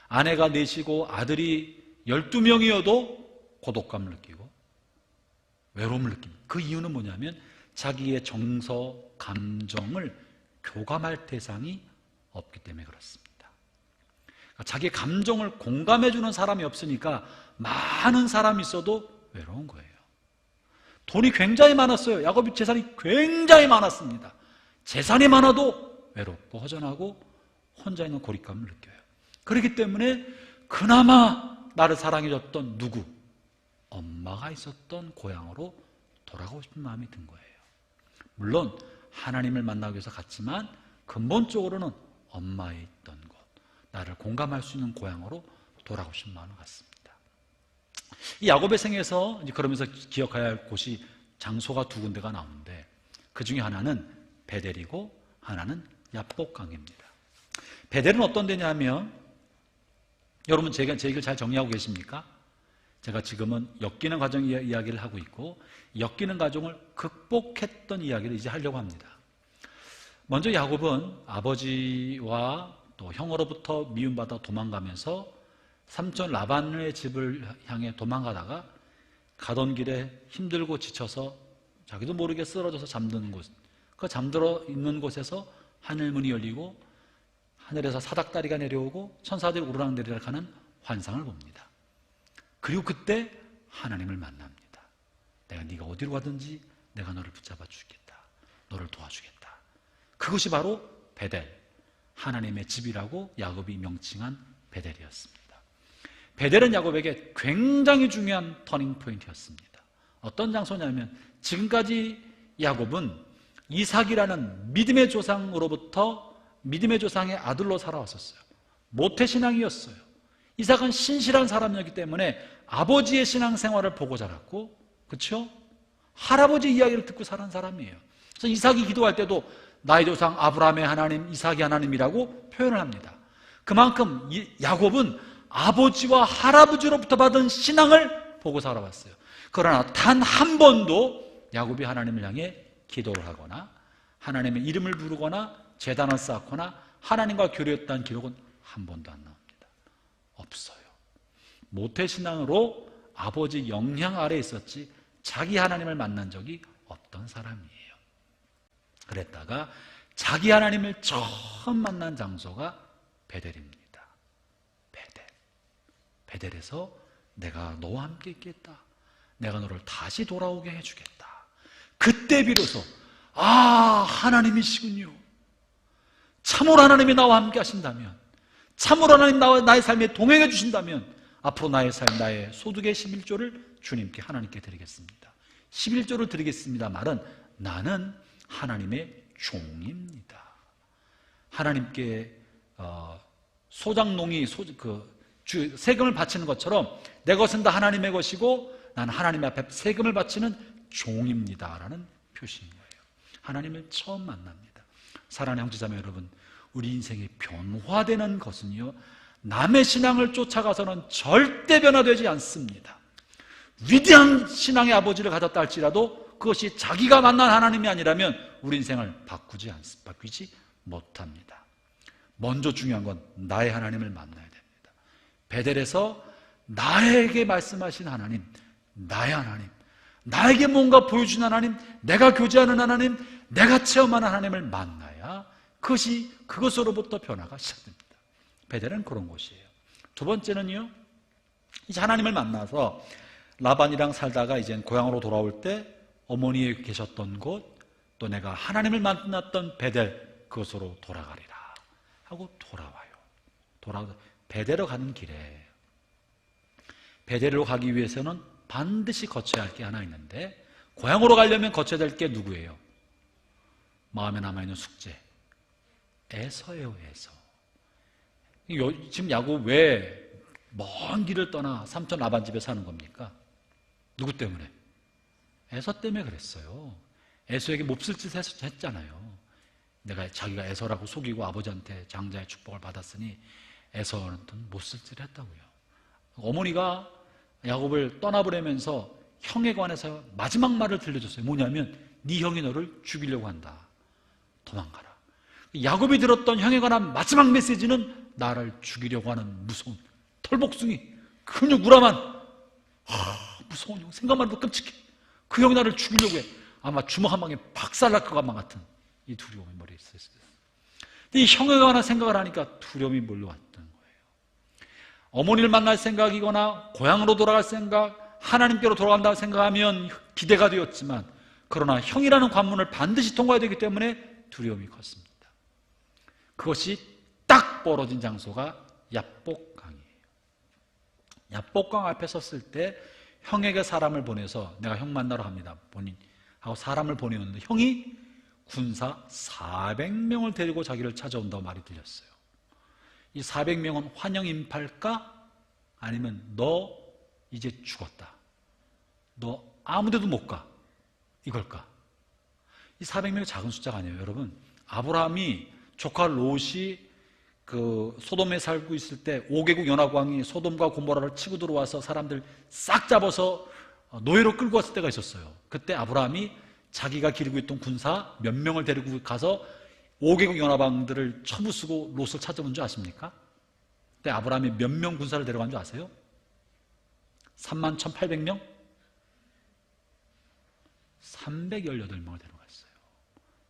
아내가 넷이고 아들이 12명이어도 고독감을 느끼고 외로움을 느낍니다. 그 이유는 뭐냐면 자기의 정서, 감정을 교감할 대상이 없기 때문에 그렇습니다. 자기의 감정을 공감해주는 사람이 없으니까 많은 사람이 있어도 외로운 거예요. 돈이 굉장히 많았어요. 야곱이 재산이 굉장히 많았습니다. 재산이 많아도 외롭고 허전하고 혼자 있는 고립감을 느껴요. 그렇기 때문에 그나마 나를 사랑해줬던 누구? 엄마가 있었던 고향으로 돌아가고 싶은 마음이 든 거예요. 물론 하나님을 만나기 위해서 갔지만 근본적으로는 엄마에 있던 곳, 나를 공감할 수 있는 고향으로 돌아가고 싶은 마음을 갖습니다. 이 야곱의 생에서 이제 그러면서 기억해야 할 곳이 장소가 두 군데가 나오는데 그 중에 하나는 베델이고 하나는 야복강입니다. 베델은 어떤 데냐면 여러분 제 얘기를 잘 정리하고 계십니까? 제가 지금은 엮이는 가정 이야기를 하고 있고 엮이는 가정을 극복했던 이야기를 이제 하려고 합니다. 먼저 야곱은 아버지와 또 형으로부터 미움받아 도망가면서 삼촌 라반의 집을 향해 도망가다가 가던 길에 힘들고 지쳐서 자기도 모르게 쓰러져서 잠드는 곳, 그 잠들어 있는 곳에서 하늘문이 열리고 하늘에서 사닥다리가 내려오고 천사들이 우르락내리락 하는 환상을 봅니다. 그리고 그때 하나님을 만납니다. 내가 네가 어디로 가든지 내가 너를 붙잡아 주겠다. 너를 도와주겠다. 그것이 바로 베델, 하나님의 집이라고 야곱이 명칭한 베델이었습니다. 베델은 야곱에게 굉장히 중요한 터닝 포인트였습니다. 어떤 장소냐면 지금까지 야곱은 이삭이라는 믿음의 조상으로부터 믿음의 조상의 아들로 살아왔었어요. 모태신앙이었어요. 이삭은 신실한 사람이었기 때문에 아버지의 신앙생활을 보고 자랐고, 그렇죠? 할아버지 이야기를 듣고 자란 사람이에요. 그래서 이삭이 기도할 때도 나의 조상 아브라함의 하나님, 이삭의 하나님이라고 표현을 합니다. 그만큼 야곱은 아버지와 할아버지로부터 받은 신앙을 보고 살아왔어요. 그러나 단 한 번도 야곱이 하나님을 향해 기도를 하거나 하나님의 이름을 부르거나 제단을 쌓거나 하나님과 교류했다는 기록은 한 번도 안 나옵니다. 없어요. 모태신앙으로 아버지 영향 아래에 있었지 자기 하나님을 만난 적이 없던 사람이에요. 그랬다가 자기 하나님을 처음 만난 장소가 베델입니다. 베델에서 내가 너와 함께 있겠다. 내가 너를 다시 돌아오게 해주겠다. 그때 비로소 하나님이시군요. 참으로 하나님이 나와 함께 하신다면, 참으로 하나님 나의 삶에 동행해 주신다면 앞으로 나의 삶, 나의 소득의 11조를 주님께 하나님께 드리겠습니다. 11조를 드리겠습니다 말은 나는 하나님의 종입니다. 하나님께 소장농이 세금을 바치는 것처럼 내 것은 다 하나님의 것이고 나는 하나님 앞에 세금을 바치는 종입니다 라는 표시인 거예요. 하나님을 처음 만납니다. 사랑하는 형제자매 여러분, 우리 인생이 변화되는 것은요, 남의 신앙을 쫓아가서는 절대 변화되지 않습니다. 위대한 신앙의 아버지를 가졌다 할지라도 그것이 자기가 만난 하나님이 아니라면 우리 인생을 바꾸지 못합니다. 먼저 중요한 건 나의 하나님을 만나야 됩니다. 베델에서 나에게 말씀하신 하나님, 나의 하나님, 나에게 뭔가 보여준 하나님, 내가 교제하는 하나님, 내가 체험하는 하나님을 만나야 그것으로부터 변화가 시작됩니다. 베델은 그런 곳이에요. 두 번째는요, 이제 하나님을 만나서 라반이랑 살다가 이제 고향으로 돌아올 때 어머니에 계셨던 곳, 또 내가 하나님을 만났던 베델, 그것으로 돌아가리라 하고 돌아와요. 베델로 가는 길에, 베델로 가기 위해서는 반드시 거쳐야 할 게 하나 있는데, 고향으로 가려면 거쳐야 될 게 누구예요? 마음에 남아있는 숙제, 에서예요. 에서. 지금 야곱 왜 먼 길을 떠나 삼촌 라반 집에 사는 겁니까? 누구 때문에? 에서 때문에 그랬어요. 에서에게 몹쓸 짓 했잖아요. 자기가 에서라고 속이고 아버지한테 장자의 축복을 받았으니 에서는 몹쓸 짓을 했다고요. 어머니가 야곱을 떠나보내면서 형에 관해서 마지막 말을 들려줬어요. 뭐냐면 네 형이 너를 죽이려고 한다. 도망가라. 야곱이 들었던 형에 관한 마지막 메시지는 나를 죽이려고 하는 무서운 털복숭이, 근육 우람한 무서운 형, 생각만 해도 끔찍해. 그 형이 나를 죽이려고 해. 아마 주먹 한 방에 박살날 것만 같은 이 두려움이 머리에 있었어요. 근데 이 형에 관한 생각을 하니까 두려움이 몰려왔던 거예요. 어머니를 만날 생각이거나 고향으로 돌아갈 생각, 하나님께로 돌아간다고 생각하면 비대가 되었지만 그러나 형이라는 관문을 반드시 통과해야 되기 때문에 두려움이 컸습니다. 그것이 딱 벌어진 장소가 야복강이에요. 야복강 앞에 섰을 때 형에게 사람을 보내서 내가 형 만나러 갑니다. 본인하고 사람을 보내었는데 형이 군사 400명을 데리고 자기를 찾아온다고 말이 들렸어요. 이 400명은 환영인파일까? 아니면 너 이제 죽었다, 너 아무데도 못 가, 이걸까? 이 400명이 작은 숫자가 아니에요. 여러분, 아브라함이 조카 롯이 그 소돔에 살고 있을 때 5개국 연합왕이 소돔과 고모라를 치고 들어와서 사람들 싹 잡아서 노예로 끌고 왔을 때가 있었어요. 그때 아브라함이 자기가 기르고 있던 군사 몇 명을 데리고 가서 5개국 연합왕들을 쳐부수고 롯을 찾아온 줄 아십니까? 그때 아브라함이 몇 명 군사를 데려간 줄 아세요? 31,800명? 318명을 데려갔어요.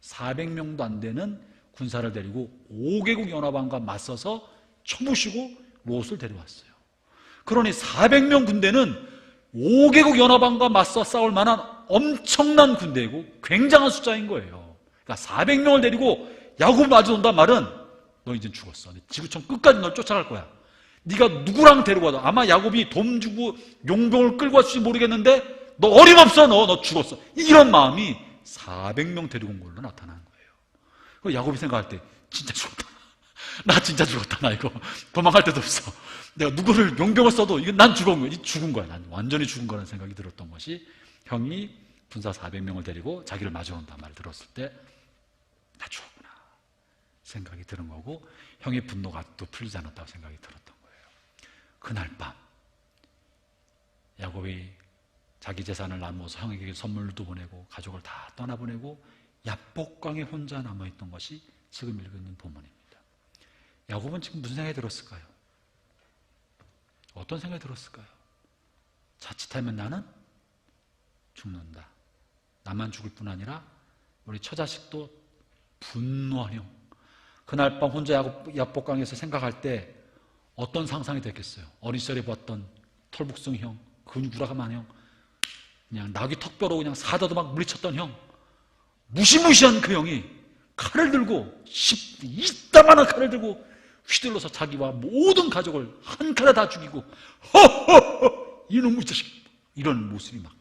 400명도 안 되는 군사를 데리고 5개국 연합왕과 맞서서 쳐부시고 롯을 데려왔어요. 그러니 400명 군대는 5개국 연합왕과 맞서 싸울 만한 엄청난 군대이고 굉장한 숫자인 거예요. 그러니까 400명을 데리고 야곱을 맞아온단 말은 너 이제 죽었어. 지구촌 끝까지 널 쫓아갈 거야. 네가 누구랑 데리고 와도 아마 야곱이 돈 주고 용병을 끌고 왔을지 모르겠는데 너 어림없어, 너 죽었어. 이런 마음이 400명 데리고 온 걸로 나타나는 거예요. 그 야곱이 생각할 때 진짜 죽었다. 나 진짜 죽었다. 나 이거 도망갈 데도 없어. 내가 누구를 용병을 써도 이건 난 죽은 거야. 난 완전히 죽은 거라는 생각이 들었던 것이 형이 군사 400명을 데리고 자기를 맞아온다 말을 들었을 때 나 죽었구나 생각이 드는 거고, 형의 분노가 또 풀리지 않았다고 생각이 들었던 거예요. 그날 밤 야곱이 자기 재산을 나누어서 형에게 선물도 보내고 가족을 다 떠나보내고 야복강에 혼자 남아있던 것이 지금 읽는 본문입니다. 야곱은 지금 무슨 생각이 들었을까요? 어떤 생각이 들었을까요? 자칫하면 나는 죽는다. 나만 죽을 뿐 아니라 우리 처자식도 분노한 형. 그날 밤 혼자 야복강에서 생각할 때 어떤 상상이 됐겠어요? 어린 시절에 봤던 털복숭이 형, 근육우라감한 형, 그냥 나귀 턱뼈로 그냥 사다도 막 물리쳤던 형, 무시무시한 그 형이 칼을 들고 이따만한 칼을 들고 휘둘러서 자기와 모든 가족을 한 칼에 다 죽이고 허허허 이놈의 자식, 이런 모습이 막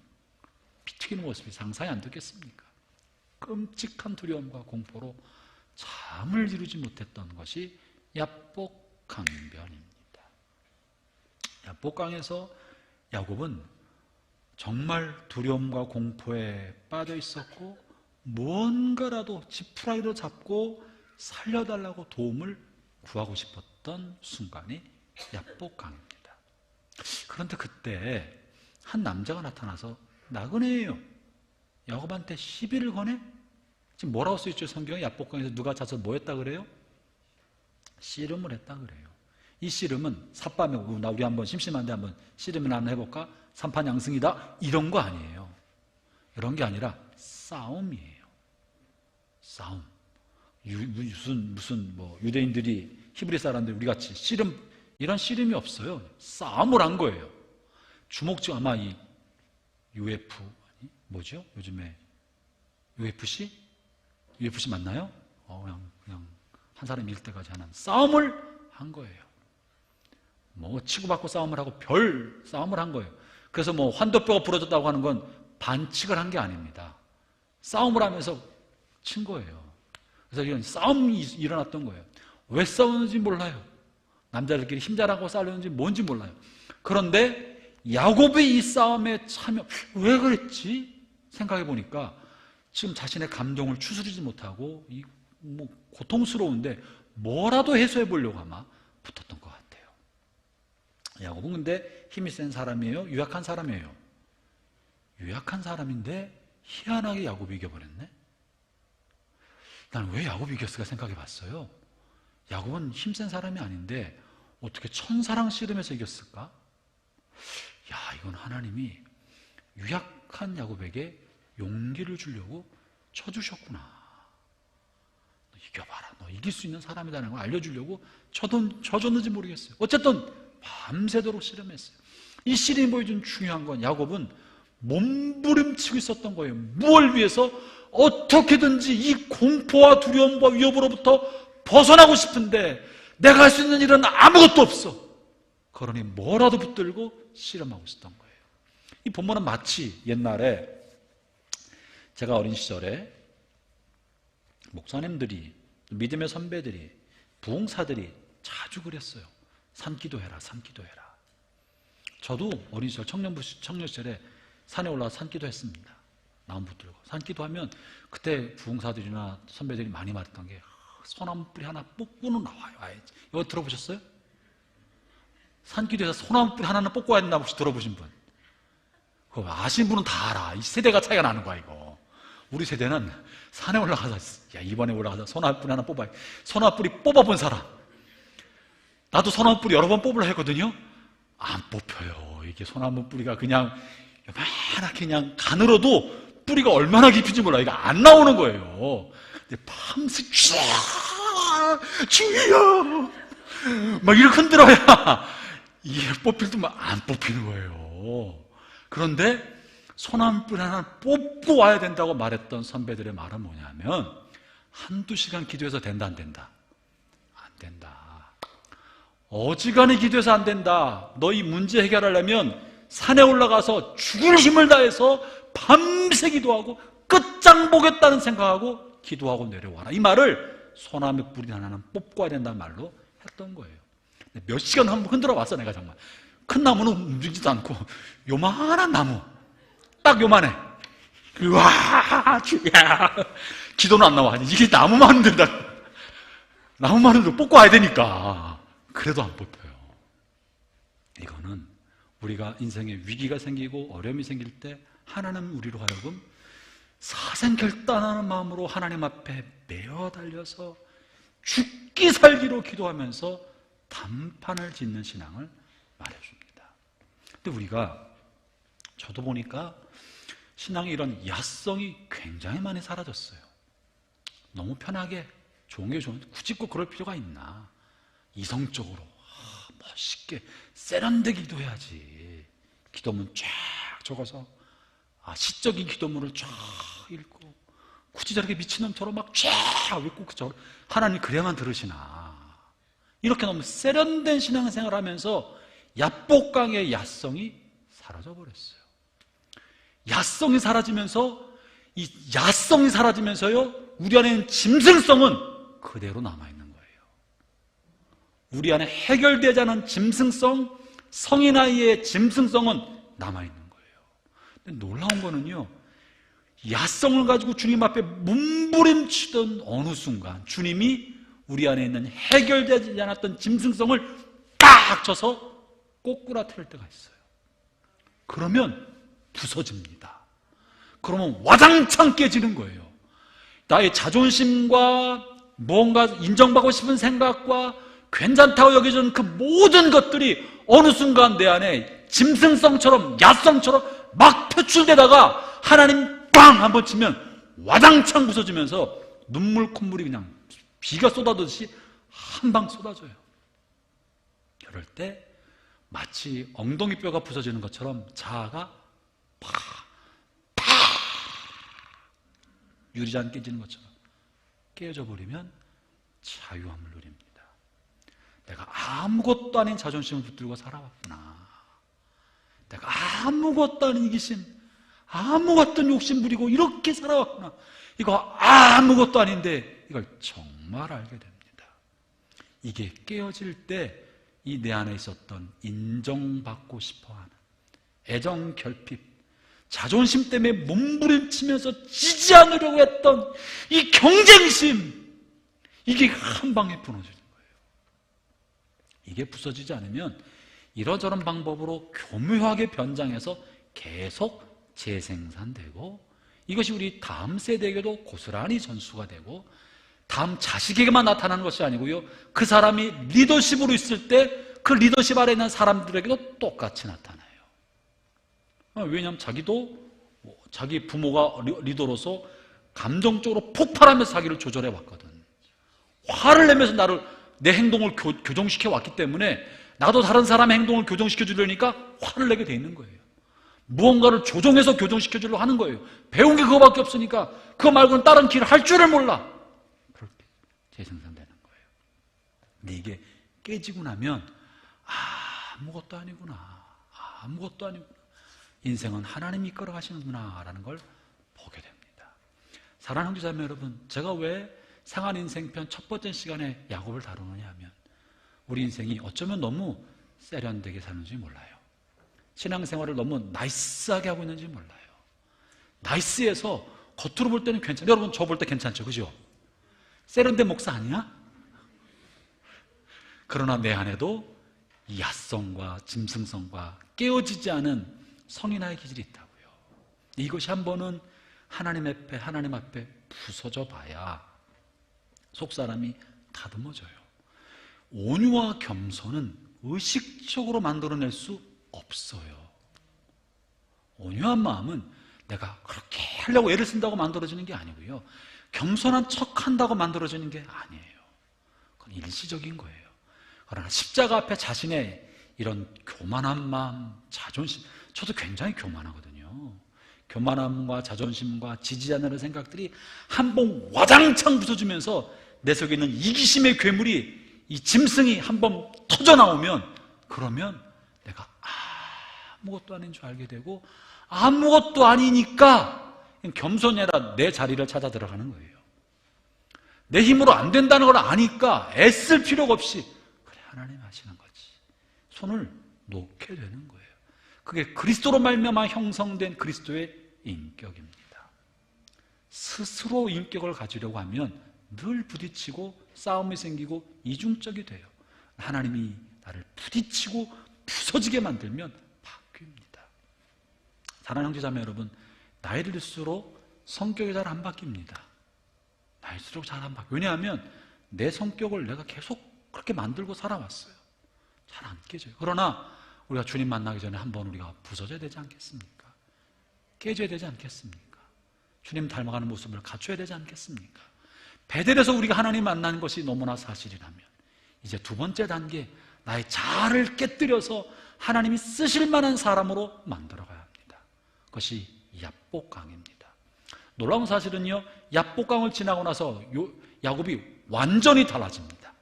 비튀기는 모습이 상상이 안 되겠습니까? 끔찍한 두려움과 공포로 잠을 이루지 못했던 것이 야복강변입니다. 야복강에서 야곱은 정말 두려움과 공포에 빠져 있었고 뭔가라도 지푸라기로 잡고 살려달라고 도움을 구하고 싶었던 순간이 야복강입니다. 그런데 그때 한 남자가 나타나서 나그네예요. 야곱한테 시비를 거네? 지금 뭐라고 써있죠? 성경에 야복강에서 누가 자서 뭐 했다 그래요? 씨름을 했다 그래요. 이 씨름은 삿밤에 우리 한번 심심한데 한번 씨름이나 한번 해볼까? 삼판양승이다 이런 거 아니에요. 이런 게 아니라 싸움이에요. 싸움. 무슨 뭐 유대인들이 히브리 사람들 우리 같이 씨름, 이런 씨름이 없어요. 싸움을 한 거예요. 주먹질, 아마 이 UF 뭐죠? 요즘에 UFC 맞나요? 그냥 한 사람 이길 때까지 하는 싸움을 한 거예요. 뭐 치고받고 싸움을 하고 별 싸움을 한 거예요. 그래서 뭐 환도뼈가 부러졌다고 하는 건 반칙을 한 게 아닙니다. 싸움을 하면서 친 거예요. 그래서 이런 싸움이 일어났던 거예요. 왜 싸우는지 몰라요. 남자들끼리 힘자랑하고 싸우는지 뭔지 몰라요. 그런데 야곱의 이 싸움에 참여, 왜 그랬지? 생각해 보니까 지금 자신의 감정을 추스르지 못하고 뭐 고통스러운데 뭐라도 해소해 보려고 아마 붙었던 것 같아요. 야곱은 근데 힘이 센 사람이에요? 유약한 사람이에요? 유약한 사람인데 희한하게 야곱이 이겨버렸네? 난 왜 야곱이 이겼을까 생각해 봤어요. 야곱은 힘센 사람이 아닌데 어떻게 천사랑 씨름해서 이겼을까? 야, 이건 하나님이 유약한 야곱에게 용기를 주려고 쳐주셨구나. 너 이겨봐라. 너 이길 수 있는 사람이라는 걸 알려주려고 쳐줬는지 모르겠어요. 어쨌든 밤새도록 씨름했어요. 이 씨름이 보여준 중요한 건 야곱은 몸부림치고 있었던 거예요. 무엇을 위해서? 어떻게든지 이 공포와 두려움과 위협으로부터 벗어나고 싶은데 내가 할 수 있는 일은 아무것도 없어. 그러니 뭐라도 붙들고 씨름하고 있었던 거예요. 이 본문은 마치 옛날에 제가 어린 시절에 목사님들이, 믿음의 선배들이, 부흥사들이 자주 그랬어요. 산기도해라, 산기도해라. 저도 어린 시절 청년 시절에 산에 올라가 산기도 했습니다. 나무 붙들고 산기도하면 그때 부흥사들이나 선배들이 많이 말했던 게 소나무 뿌리 하나 뽑고는 나와요. 이거 들어보셨어요? 산기도에서 소나무 뿌리 하나는 뽑고 와야 된다고 혹시 들어보신 분? 그거 아시는 분은 다 알아. 이 세대가 차이가 나는 거야 이거. 우리 세대는 산에 올라가서 이번에 올라가서 소나무 뿌리 하나 뽑아야. 소나무 뿌리 뽑아본 사람. 나도 소나무 뿌리 여러 번 뽑으려 했거든요. 안 뽑혀요. 이게 소나무 뿌리가 그냥 요만하게 그냥 가늘어도 뿌리가 얼마나 깊은지 몰라. 이거 안 나오는 거예요. 근데 밤새 주여 막 이렇게 흔들어야 이게 뽑힐 때 막 안 뽑히는 거예요. 그런데 소나무 뿌리 하나 뽑고 와야 된다고 말했던 선배들의 말은 뭐냐면 한두 시간 기도해서 된다 안 된다? 안 된다. 어지간히 기도해서 안 된다. 너희 문제 해결하려면 산에 올라가서 죽을 힘을 다해서 밤새 기도하고 끝장 보겠다는 생각하고 기도하고 내려와라. 이 말을 소나무 뿌리 하나는 뽑고 와야 된다는 말로 했던 거예요. 몇 시간 한번 흔들어 왔어 내가 정말. 큰 나무는 움직이지도 않고 요만한 나무 딱 요만해. 와 주야 기도는 안 나와. 이게 나무만 흔든다. 나무만 흔들어 뽑고 와야 되니까. 그래도 안 뽑혀요. 이거는 우리가 인생에 위기가 생기고 어려움이 생길 때 하나님 우리로 하여금 사생결단하는 마음으로 하나님 앞에 매어 달려서 죽기 살기로 기도하면서 단판을 짓는 신앙을 말해줍니다. 근데 우리가 저도 보니까 신앙의 이런 야성이 굉장히 많이 사라졌어요. 너무 편하게 좋은 게 좋은데 굳이 꼭 그럴 필요가 있나. 이성적으로 멋있게 세련되게 기도해야지. 기도문 쫙 적어서 시적인 기도문을 쫙 읽고 굳이 저렇게 미친놈처럼 막 쫙 읽고 하나님 그래야만 들으시나. 이렇게 너무 세련된 신앙생활을 하면서 야복강의 야성이 사라져버렸어요. 야성이 사라지면서 이 야성이 사라지면서요 우리 안에 있는 짐승성은 그대로 남아있는 거예요. 우리 안에 해결되지 않은 짐승성, 성인 아이의 짐승성은 남아있는 거예요. 근데 놀라운 거는요, 야성을 가지고 주님 앞에 몸부림치던 어느 순간 주님이 우리 안에 있는 해결되지 않았던 짐승성을 딱 쳐서 꼬꾸라뜨릴 때가 있어요. 그러면 부서집니다. 그러면 와장창 깨지는 거예요. 나의 자존심과 뭔가 인정받고 싶은 생각과 괜찮다고 여겨지는 그 모든 것들이 어느 순간 내 안에 짐승성처럼 야성처럼 막 표출되다가 하나님 꽝 한번 치면 와장창 부서지면서 눈물 콧물이 그냥 비가 쏟아지듯이 한 방 쏟아져요. 그럴 때 마치 엉덩이 뼈가 부서지는 것처럼 자아가 팍 유리잔 깨지는 것처럼 깨져 버리면 자유함을 누립니다. 내가 아무것도 아닌 자존심을 붙들고 살아왔구나. 내가 아무것도 아닌 이기심, 아무것도 아닌 욕심 부리고 이렇게 살아왔구나. 이거 아무것도 아닌데 이걸 정말 알게 됩니다. 이게 깨어질 때 이 내 안에 있었던 인정받고 싶어하는 애정 결핍, 자존심 때문에 몸부림치면서 지지 않으려고 했던 이 경쟁심, 이게 한 방에 부서지는 거예요. 이게 부서지지 않으면 이러저런 방법으로 교묘하게 변장해서 계속 재생산되고 이것이 우리 다음 세대에게도 고스란히 전수가 되고 다음 자식에게만 나타나는 것이 아니고요, 그 사람이 리더십으로 있을 때 그 리더십 아래 있는 사람들에게도 똑같이 나타나요. 왜냐하면 자기도 자기 부모가 리더로서 감정적으로 폭발하면서 자기를 조절해 왔거든. 화를 내면서 내 행동을 교정시켜 왔기 때문에 나도 다른 사람의 행동을 교정시켜 주려니까 화를 내게 돼 있는 거예요. 무언가를 조종해서 교정시켜 주려고 하는 거예요. 배운 게 그거밖에 없으니까 그거 말고는 다른 길을 할 줄을 몰라. 그렇게 재생산되는 거예요. 근데 이게 깨지고 나면 아무것도 아니구나. 아무것도 아니구나. 인생은 하나님이 이끌어 가시는구나 라는 걸 보게 됩니다. 사랑하는 형제자매 여러분, 제가 왜 상한 인생편 첫 번째 시간에 야곱을 다루느냐 하면 우리 인생이 어쩌면 너무 세련되게 사는지 몰라요. 신앙생활을 너무 나이스하게 하고 있는지 몰라요. 나이스해서 겉으로 볼 때는 괜찮아요. 여러분 저 볼 때 괜찮죠, 그죠? 세련된 목사 아니야? 그러나 내 안에도 이 야성과 짐승성과 깨어지지 않은 성인아의 기질이 있다고요. 이것이 한 번은 하나님 앞에 부서져 봐야 속사람이 다듬어져요. 온유와 겸손은 의식적으로 만들어낼 수 없어요. 온유한 마음은 내가 그렇게 하려고 애를 쓴다고 만들어지는 게 아니고요. 겸손한 척 한다고 만들어지는 게 아니에요. 그건 일시적인 거예요. 그러나 십자가 앞에 자신의 이런 교만한 마음, 자존심, 저도 굉장히 교만하거든요. 교만함과 자존심과 지지 않는 생각들이 한 번 와장창 부서지면서 내 속에 있는 이기심의 괴물이, 이 짐승이 한 번 터져 나오면, 그러면 내가 아무것도 아닌 줄 알게 되고, 아무것도 아니니까 겸손이 아니라 내 자리를 찾아 들어가는 거예요. 내 힘으로 안 된다는 걸 아니까 애쓸 필요가 없이 그래, 하나님 하시는 거지. 손을 놓게 되는 거예요. 그게 그리스도로 말미암아 형성된 그리스도의 인격입니다. 스스로 인격을 가지려고 하면 늘 부딪히고 싸움이 생기고 이중적이 돼요. 하나님이 나를 부딪히고 부서지게 만들면 바뀝니다. 사랑하는 형제자매 여러분, 나이를 들수록 성격이 잘 안 바뀝니다. 나이 들수록 잘 안 바뀌어요. 왜냐하면 내 성격을 내가 계속 그렇게 만들고 살아왔어요. 잘 안 깨져요. 그러나 우리가 주님 만나기 전에 한번 우리가 부서져야 되지 않겠습니까? 깨져야 되지 않겠습니까? 주님 닮아가는 모습을 갖춰야 되지 않겠습니까? 베델에서 우리가 하나님 만나는 것이 너무나 사실이라면 이제 두 번째 단계, 나의 자아를 깨뜨려서 하나님이 쓰실 만한 사람으로 만들어가야 합니다. 그것이 야복강입니다. 놀라운 사실은요, 야복강을 지나고 나서 야곱이 완전히 달라집니다.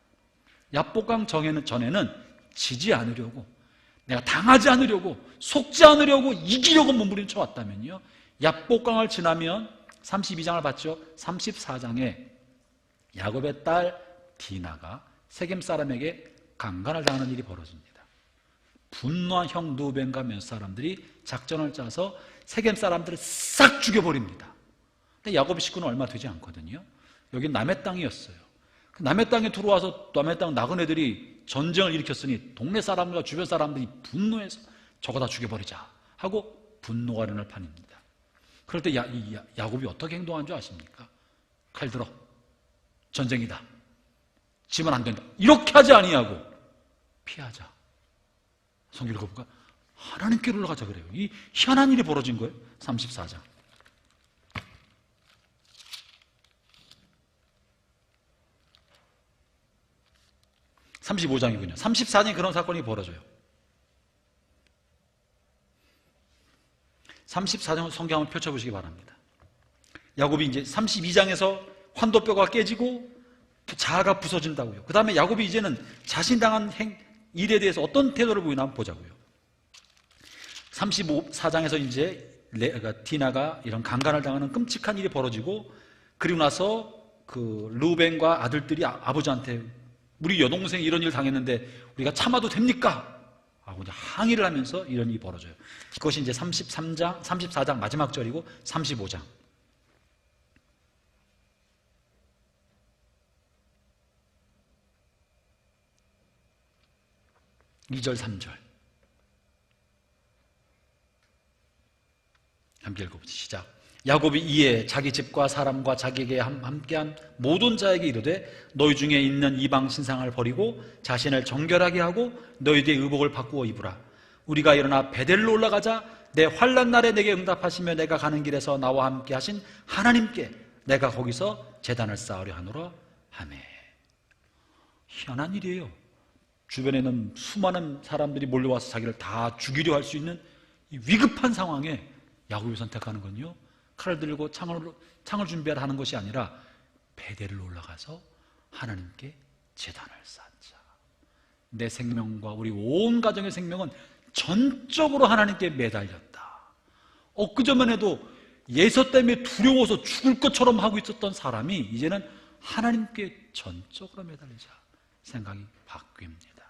야복강 전에는 지지 않으려고, 내가 당하지 않으려고, 속지 않으려고, 이기려고 몸부림쳐 왔다면요, 야복강을 지나면 32장을 봤죠. 34장에 야곱의 딸 디나가 세겜 사람에게 강간을 당하는 일이 벌어집니다. 분노한 형 루벤과 몇 사람들이 작전을 짜서 세겜 사람들을 싹 죽여버립니다. 근데 야곱의 식구는 얼마 되지 않거든요. 여긴 남의 땅이었어요. 남의 땅에 들어와서 남의 땅 나그네들이 전쟁을 일으켰으니 동네 사람과 주변 사람들이 분노해서 저거 다 죽여버리자 하고 분노가 일어날 판입니다. 그럴 때 야곱이 어떻게 행동한 줄 아십니까? 칼 들어, 전쟁이다, 지면 안 된다, 이렇게 하지 아니하고 피하자. 성경 읽어볼까? 하나님께로 올라가자 그래요. 이 희한한 일이 벌어진 거예요. 34장. 35장이군요. 34장에 그런 사건이 벌어져요. 34장 성경 한번 펼쳐보시기 바랍니다. 야곱이 이제 32장에서 환도뼈가 깨지고 자아가 부서진다고요. 그 다음에 야곱이 이제는 자신 당한 일에 대해서 어떤 태도를 보이나 한번 보자고요. 34장에서 이제 디나가 이런 강간을 당하는 끔찍한 일이 벌어지고, 그리고 나서 그 루벤과 아들들이 아버지한테 우리 여동생이 이런 일 당했는데 우리가 참아도 됩니까? 하고 이제 항의를 하면서 이런 일이 벌어져요. 그것이 이제 34장 마지막 절이고 35장. 2절, 3절. 함께 읽어보시죠. 시작. 야곱이 이에 자기 집과 사람과 자기에게 함께한 모든 자에게 이르되 너희 중에 있는 이방 신상을 버리고 자신을 정결하게 하고 너희들의 의복을 바꾸어 입으라. 우리가 일어나 베델로 올라가자. 내 환난 날에 내게 응답하시며 내가 가는 길에서 나와 함께 하신 하나님께 내가 거기서 제단을 쌓으려 하노라 하매. 희한한 일이에요. 주변에는 수많은 사람들이 몰려와서 자기를 다 죽이려 할 수 있는 이 위급한 상황에 야곱이 선택하는 건요, 칼을 들고 창을 준비하라 하는 것이 아니라 베델을 올라가서 하나님께 제단을 쌓자. 내 생명과 우리 온 가정의 생명은 전적으로 하나님께 매달렸다. 엊그저만 해도 예서 때문에 두려워서 죽을 것처럼 하고 있었던 사람이 이제는 하나님께 전적으로 매달리자 생각이 바뀝니다.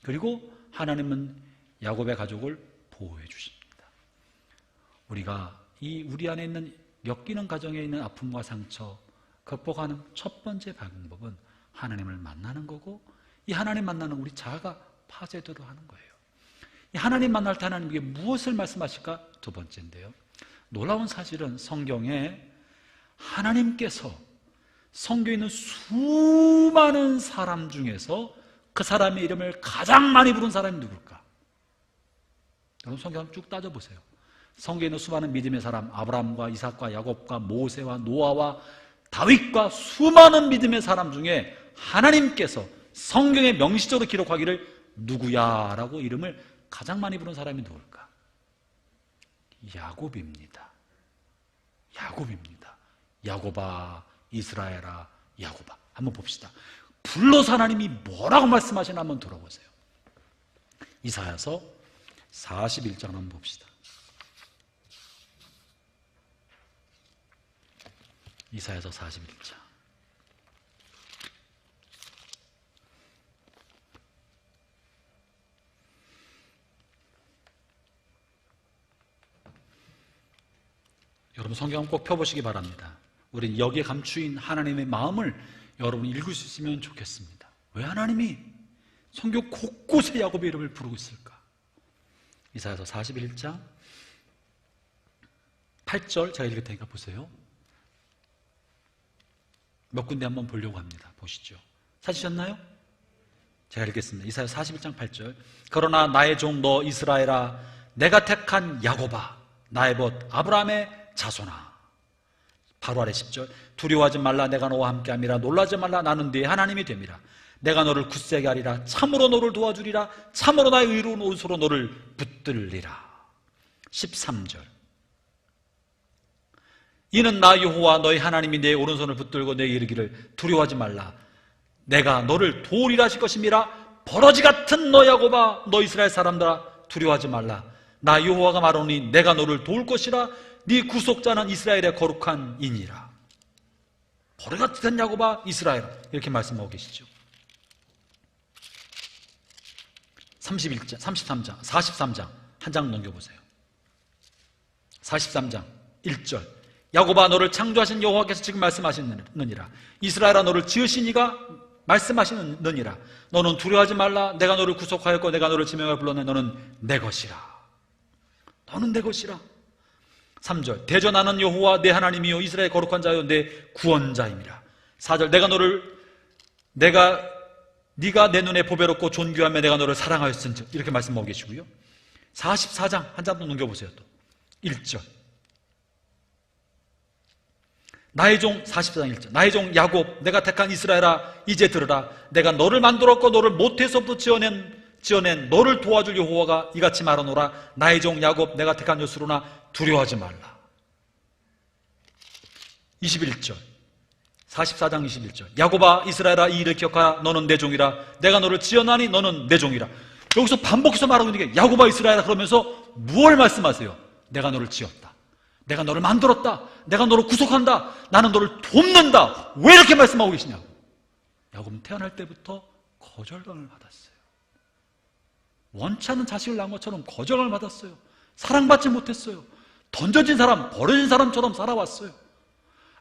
그리고 하나님은 야곱의 가족을 보호해 주십니다. 우리가 우리 안에 있는 엮이는 가정에 있는 아픔과 상처 극복하는 첫 번째 방법은 하나님을 만나는 거고, 이 하나님 만나는 우리 자아가 파쇄되도록 하는 거예요. 이 하나님 만날 때 하나님께 무엇을 말씀하실까? 두 번째인데요, 놀라운 사실은 성경에 하나님께서 성경에 있는 수많은 사람 중에서 그 사람의 이름을 가장 많이 부른 사람이 누굴까? 여러분 성경 쭉 따져보세요. 성경에 있는 수많은 믿음의 사람, 아브라함과 이삭과 야곱과 모세와 노아와 다윗과 수많은 믿음의 사람 중에 하나님께서 성경에 명시적으로 기록하기를 누구야라고 이름을 가장 많이 부른 사람이 누굴까? 야곱입니다. 야곱입니다. 야곱아, 이스라엘아, 야곱아. 한번 봅시다. 불러서 하나님이 뭐라고 말씀하시나 한번 들어보세요. 이사야서 41장 한번 봅시다. 이사야서 41장. 여러분 성경 꼭 펴보시기 바랍니다. 우리는 여기에 감추인 하나님의 마음을 여러분이 읽을 수 있으면 좋겠습니다. 왜 하나님이 성경 곳곳에 야곱의 이름을 부르고 있을까? 이사야서 41장 8절 제가 읽을 테니까 보세요. 몇 군데 한번 보려고 합니다. 보시죠. 찾으셨나요? 제가 읽겠습니다. 이사야 41장 8절. 그러나 나의 종 너 이스라엘아, 내가 택한 야곱아, 나의 벗 아브라함의 자손아. 바로 아래 10절. 두려워하지 말라, 내가 너와 함께함이라. 놀라지 말라, 나는 네 하나님이 됨이라. 내가 너를 굳세게 하리라. 참으로 너를 도와주리라. 참으로 나의 의로운 옷으로 너를 붙들리라. 13절. 이는 나 여호와 너희 하나님이 내 오른손을 붙들고 내게 이르기를 두려워하지 말라, 내가 너를 도우리라 하실 것임이라. 버러지 같은 너 야곱아, 너 이스라엘 사람들아, 두려워하지 말라. 나 여호와가 말하노니 내가 너를 도울 것이라. 네 구속자는 이스라엘의 거룩한 이니라. 버러지 같은 야곱아, 이스라엘, 이렇게 말씀하고 계시죠. 31장, 33장, 43장 한 장 넘겨보세요. 43장 1절. 야곱아, 너를 창조하신 여호와께서 지금 말씀하시느니라. 이스라엘아, 너를 지으신 이가 말씀하시느니라. 너는 두려워하지 말라. 내가 너를 구속하였고 내가 너를 지명하여 불렀네. 너는 내 것이라. 너는 내 것이라. 3절. 대전하는 여호와 내 하나님이요 이스라엘 거룩한 자요 내 구원자임이라. 4절. 네가 내 눈에 보배롭고 존귀하며 내가 너를 사랑하였은즉, 이렇게 말씀하고 계시고요. 44장 한 장 더 넘겨보세요. 또 1절. 나의 종, 44장 1절. 나의 종 야곱, 내가 택한 이스라엘아, 이제 들으라. 내가 너를 만들었고 너를 모태에서부터 지어낸 너를 도와줄 여호와가 이같이 말하노라. 나의 종 야곱, 내가 택한 여수로나 두려워하지 말라. 21절. 44장 21절. 야곱아, 이스라엘아, 이 일을 기억하라. 너는 내 종이라. 내가 너를 지어나니 너는 내 종이라. 여기서 반복해서 말하고 있는 게 야곱아, 이스라엘아, 그러면서 무엇을 말씀하세요? 내가 너를 지었다. 내가 너를 만들었다. 내가 너를 구속한다. 나는 너를 돕는다. 왜 이렇게 말씀하고 계시냐고. 야곱은 태어날 때부터 거절감을 받았어요. 원치 않는 자식을 낳은 것처럼 거절감을 받았어요. 사랑받지 못했어요. 던져진 사람, 버려진 사람처럼 살아왔어요.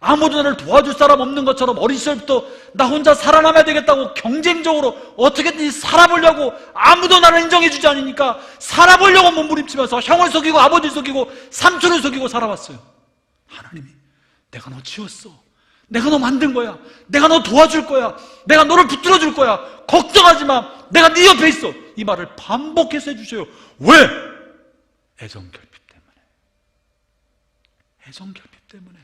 아무도 나를 도와줄 사람 없는 것처럼 어린 시절부터 나 혼자 살아남아야 되겠다고 경쟁적으로 어떻게든지 살아보려고, 아무도 나를 인정해주지 않으니까 살아보려고 몸부림치면서 형을 속이고 아버지를 속이고 삼촌을 속이고 살아왔어요. 하나님이 내가 너 지었어. 내가 너 만든 거야. 내가 너 도와줄 거야. 내가 너를 붙들어줄 거야. 걱정하지 마. 내가 네 옆에 있어. 이 말을 반복해서 해주셔요. 왜? 애정결핍 때문에. 애정결핍 때문에.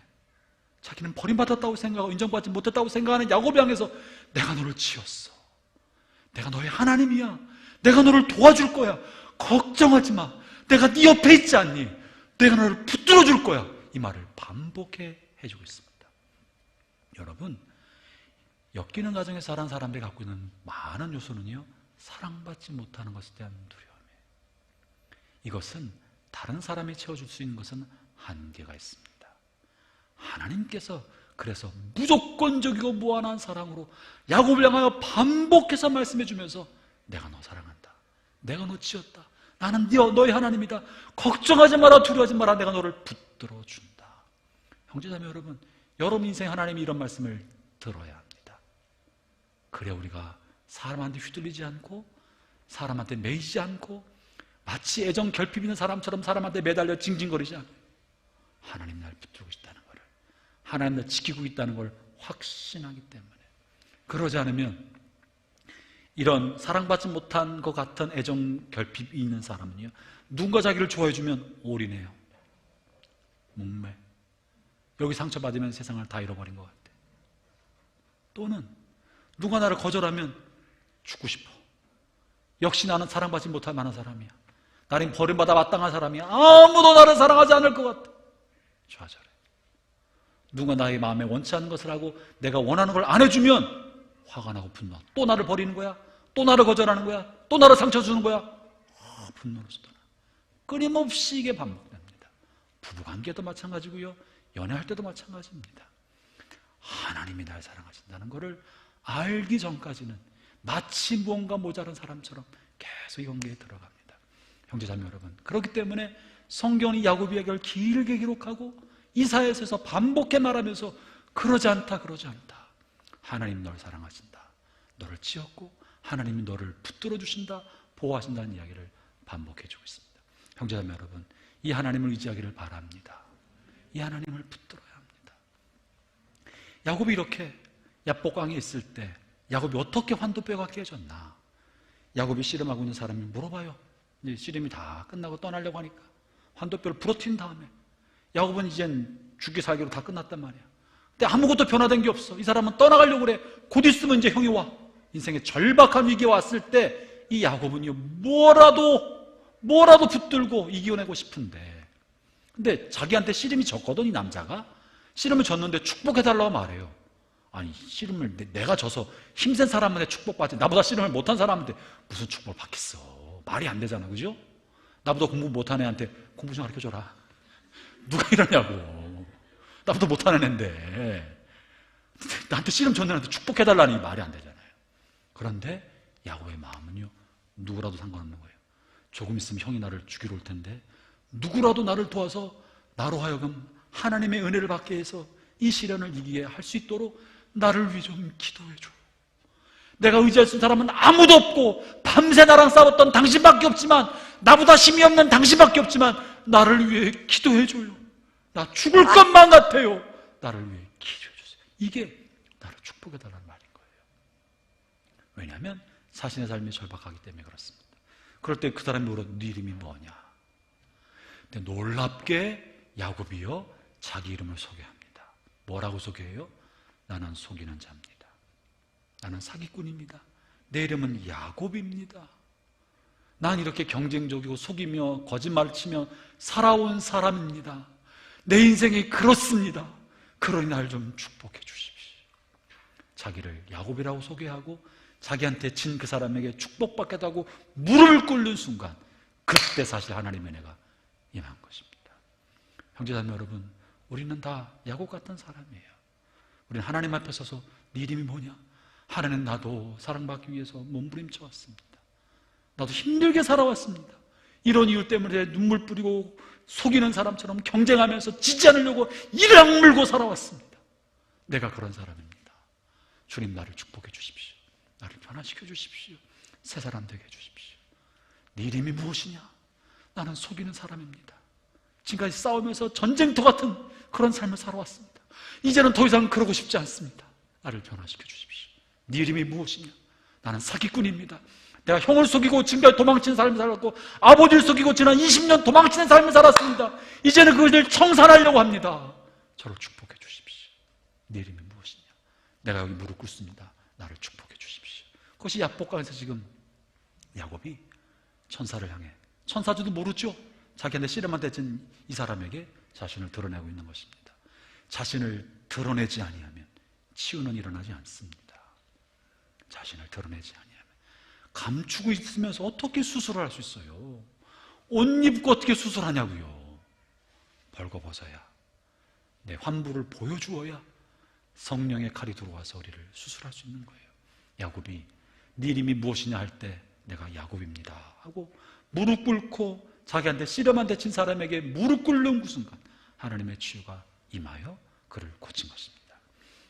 자기는 버림받았다고 생각하고 인정받지 못했다고 생각하는 야곱을 향해서 내가 너를 지었어. 내가 너의 하나님이야. 내가 너를 도와줄 거야. 걱정하지 마. 내가 네 옆에 있지 않니? 내가 너를 붙들어 줄 거야. 이 말을 반복해 해주고 있습니다. 여러분, 엮이는 가정에 자란 사람들이 갖고 있는 많은 요소는요, 사랑받지 못하는 것에 대한 두려움이에요. 이것은 다른 사람이 채워줄 수 있는 것은 한계가 있습니다. 하나님께서 그래서 무조건적이고 무한한 사랑으로 야곱을 향하여 반복해서 말씀해 주면서 내가 너 사랑한다. 내가 너 지었다. 나는 너의 하나님이다. 걱정하지 마라. 두려워하지 마라. 내가 너를 붙들어 준다. 형제자매 여러분, 여러분 인생 하나님이 이런 말씀을 들어야 합니다. 그래 우리가 사람한테 휘둘리지 않고 사람한테 매이지 않고 마치 애정 결핍 있는 사람처럼 사람한테 매달려 징징거리지 않고 하나님 날 붙들고 있다는 것을, 하나님 날 지키고 있다는 걸 확신하기 때문에, 그러지 않으면 이런 사랑받지 못한 것 같은 애정 결핍이 있는 사람은요, 누군가 자기를 좋아해주면 올인해요. 목매. 여기 상처받으면 세상을 다 잃어버린 것 같아. 또는 누가 나를 거절하면 죽고 싶어. 역시 나는 사랑받지 못할 만한 사람이야. 나는 버림받아 마땅한 사람이야. 아무도 나를 사랑하지 않을 것 같아. 좌절해. 누가 나의 마음에 원치 않는 것을 하고 내가 원하는 걸 안 해주면 화가 나고 분노. 또 나를 버리는 거야. 또 나를 거절하는 거야. 또 나를 상처 주는 거야. 분노로 쏟아나. 끊임없이 이게 반복됩니다. 부부관계도 마찬가지고요, 연애할 때도 마찬가지입니다. 하나님이 날 사랑하신다는 것을 알기 전까지는 마치 무언가 모자란 사람처럼 계속 이 관계에 들어갑니다. 형제자매 여러분, 그렇기 때문에 성경이 야곱 이야기를 길게 기록하고 이사야서에서 반복해 말하면서 그러지 않다, 그러지 않다. 하나님 너를 사랑하신다. 너를 지었고 하나님이 너를 붙들어 주신다, 보호하신다는 이야기를 반복해 주고 있습니다. 형제자매 여러분, 이 하나님을 의지하기를 바랍니다. 이 하나님을 붙들어야 합니다. 야곱이 이렇게 야복강에 있을 때 야곱이 어떻게 환도뼈가 깨졌나? 야곱이 씨름하고 있는 사람이 물어봐요. 이제 씨름이 다 끝나고 떠나려고 하니까 환도뼈를 부러뜨린 다음에 야곱은 이젠 죽기 살기로 다 끝났단 말이야. 근데 아무것도 변화된 게 없어. 이 사람은 떠나가려고 그래. 곧 있으면 이제 형이 와. 인생의 절박한 위기가 왔을 때 이 야곱은요, 뭐라도 붙들고 이겨내고 싶은데, 근데 자기한테 씨름이 졌거든. 이 남자가 씨름을 졌는데 축복해달라고 말해요. 아니, 씨름을 내가 져서 힘센 사람한테 축복받지, 나보다 씨름을 못한 사람한테 무슨 축복을 받겠어. 말이 안 되잖아, 그죠? 나보다 공부 못한 애한테 공부 좀 가르쳐줘라. 누가 이러냐고. 나보다 못하는 애인데 나한테 씨름 졌는 애한테 축복해달라니 말이 안 되잖아요. 그런데 야곱의 마음은요, 누구라도 상관없는 거예요. 조금 있으면 형이 나를 죽이러 올 텐데 누구라도 나를 도와서 나로 하여금 하나님의 은혜를 받게 해서 이 시련을 이기게 할 수 있도록 나를 위해 좀 기도해줘. 내가 의지할 수 있는 사람은 아무도 없고 밤새 나랑 싸웠던 당신밖에 없지만, 나보다 힘이 없는 당신밖에 없지만 나를 위해 기도해줘요. 나 죽을 것만 같아요. 나를 위해 기도해주세요. 이게 나를 축복해달라는 말인 거예요. 왜냐하면 자신의 삶이 절박하기 때문에 그렇습니다. 그럴 때 그 사람이 물어, 네 이름이 뭐냐? 근데 놀랍게 야곱이요, 자기 이름을 소개합니다. 뭐라고 소개해요? 나는 속이는 자입니다. 나는 사기꾼입니다. 내 이름은 야곱입니다. 난 이렇게 경쟁적이고 속이며 거짓말을 치며 살아온 사람입니다. 내 인생이 그렇습니다. 그러니 날 좀 축복해 주십시오. 자기를 야곱이라고 소개하고 자기한테 진 그 사람에게 축복받겠다고 무릎을 꿇는 순간, 그때 사실 하나님의 은혜가 임한 것입니다. 형제자매 여러분, 우리는 다 야곱 같은 사람이에요. 우리는 하나님 앞에 서서 네 이름이 뭐냐? 하나님, 나도 사랑받기 위해서 몸부림쳐 왔습니다. 나도 힘들게 살아왔습니다. 이런 이유 때문에 눈물 뿌리고 속이는 사람처럼 경쟁하면서 지지 않으려고 이를 악물고 살아왔습니다. 내가 그런 사람입니다. 주님, 나를 축복해 주십시오. 나를 변화시켜 주십시오. 새 사람 되게 해 주십시오. 네 이름이 무엇이냐? 나는 속이는 사람입니다. 지금까지 싸우면서 전쟁터 같은 그런 삶을 살아왔습니다. 이제는 더 이상 그러고 싶지 않습니다. 나를 변화시켜 주십시오. 네 이름이 무엇이냐? 나는 사기꾼입니다. 내가 형을 속이고 지금까지 도망치는 삶을 살았고, 아버지를 속이고 지난 20년 도망치는 삶을 살았습니다. 이제는 그것을 청산하려고 합니다. 저를 축복해 주십시오. 네 이름이 무엇이냐? 내가 여기 무릎 꿇습니다. 나를 축복해 주십시오. 그것이 야복강에서 지금 야곱이 천사를 향해, 천사들도 모르죠. 자기한테 씨름한 대진 이 사람에게 자신을 드러내고 있는 것입니다. 자신을 드러내지 아니하면 치유는 일어나지 않습니다. 자신을 드러내지 아니하면. 감추고 있으면서 어떻게 수술을 할 수 있어요? 옷 입고 어떻게 수술하냐고요. 벌거벗어야, 내 환부를 보여주어야 성령의 칼이 들어와서 우리를 수술할 수 있는 거예요. 야곱이 네 이름이 무엇이냐 할 때 내가 야곱입니다 하고 무릎 꿇고 자기한테 씨름한 대 친 사람에게 무릎 꿇는 그 순간 하나님의 치유가 임하여 그를 고친 것입니다.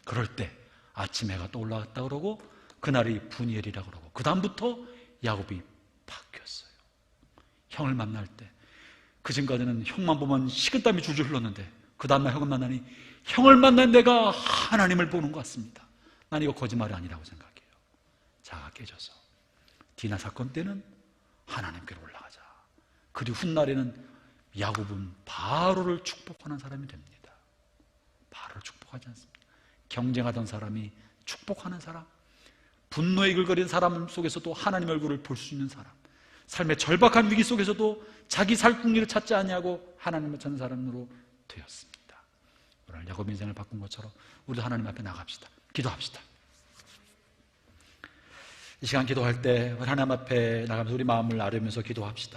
그럴 때 아침 해가 또 올라갔다 그러고 그날이 분이엘이라 그러고 그 다음부터 야곱이 바뀌었어요. 형을 만날 때 그전까지는 형만 보면 식은땀이 줄줄 흘렀는데 그 다음날 형을 만나니 형을 만난 내가 하나님을 보는 것 같습니다. 난 이거 거짓말이 아니라고 생각해요. 자가 깨져서 디나 사건 때는 하나님께로 올라가자. 그리고 훗날에는 야곱은 바로를 축복하는 사람이 됩니다. 바로를 축복하지 않습니다. 경쟁하던 사람이 축복하는 사람, 분노에 이글거리는 사람 속에서도 하나님의 얼굴을 볼 수 있는 사람, 삶의 절박한 위기 속에서도 자기 살궁리를 찾지 아니하고 하나님을 찾는 사람으로 되었습니다. 오늘 야곱 인생을 바꾼 것처럼 우리도 하나님 앞에 나갑시다. 기도합시다. 이 시간 기도할 때 하나님 앞에 나가면서 우리 마음을 아뢰면서 기도합시다.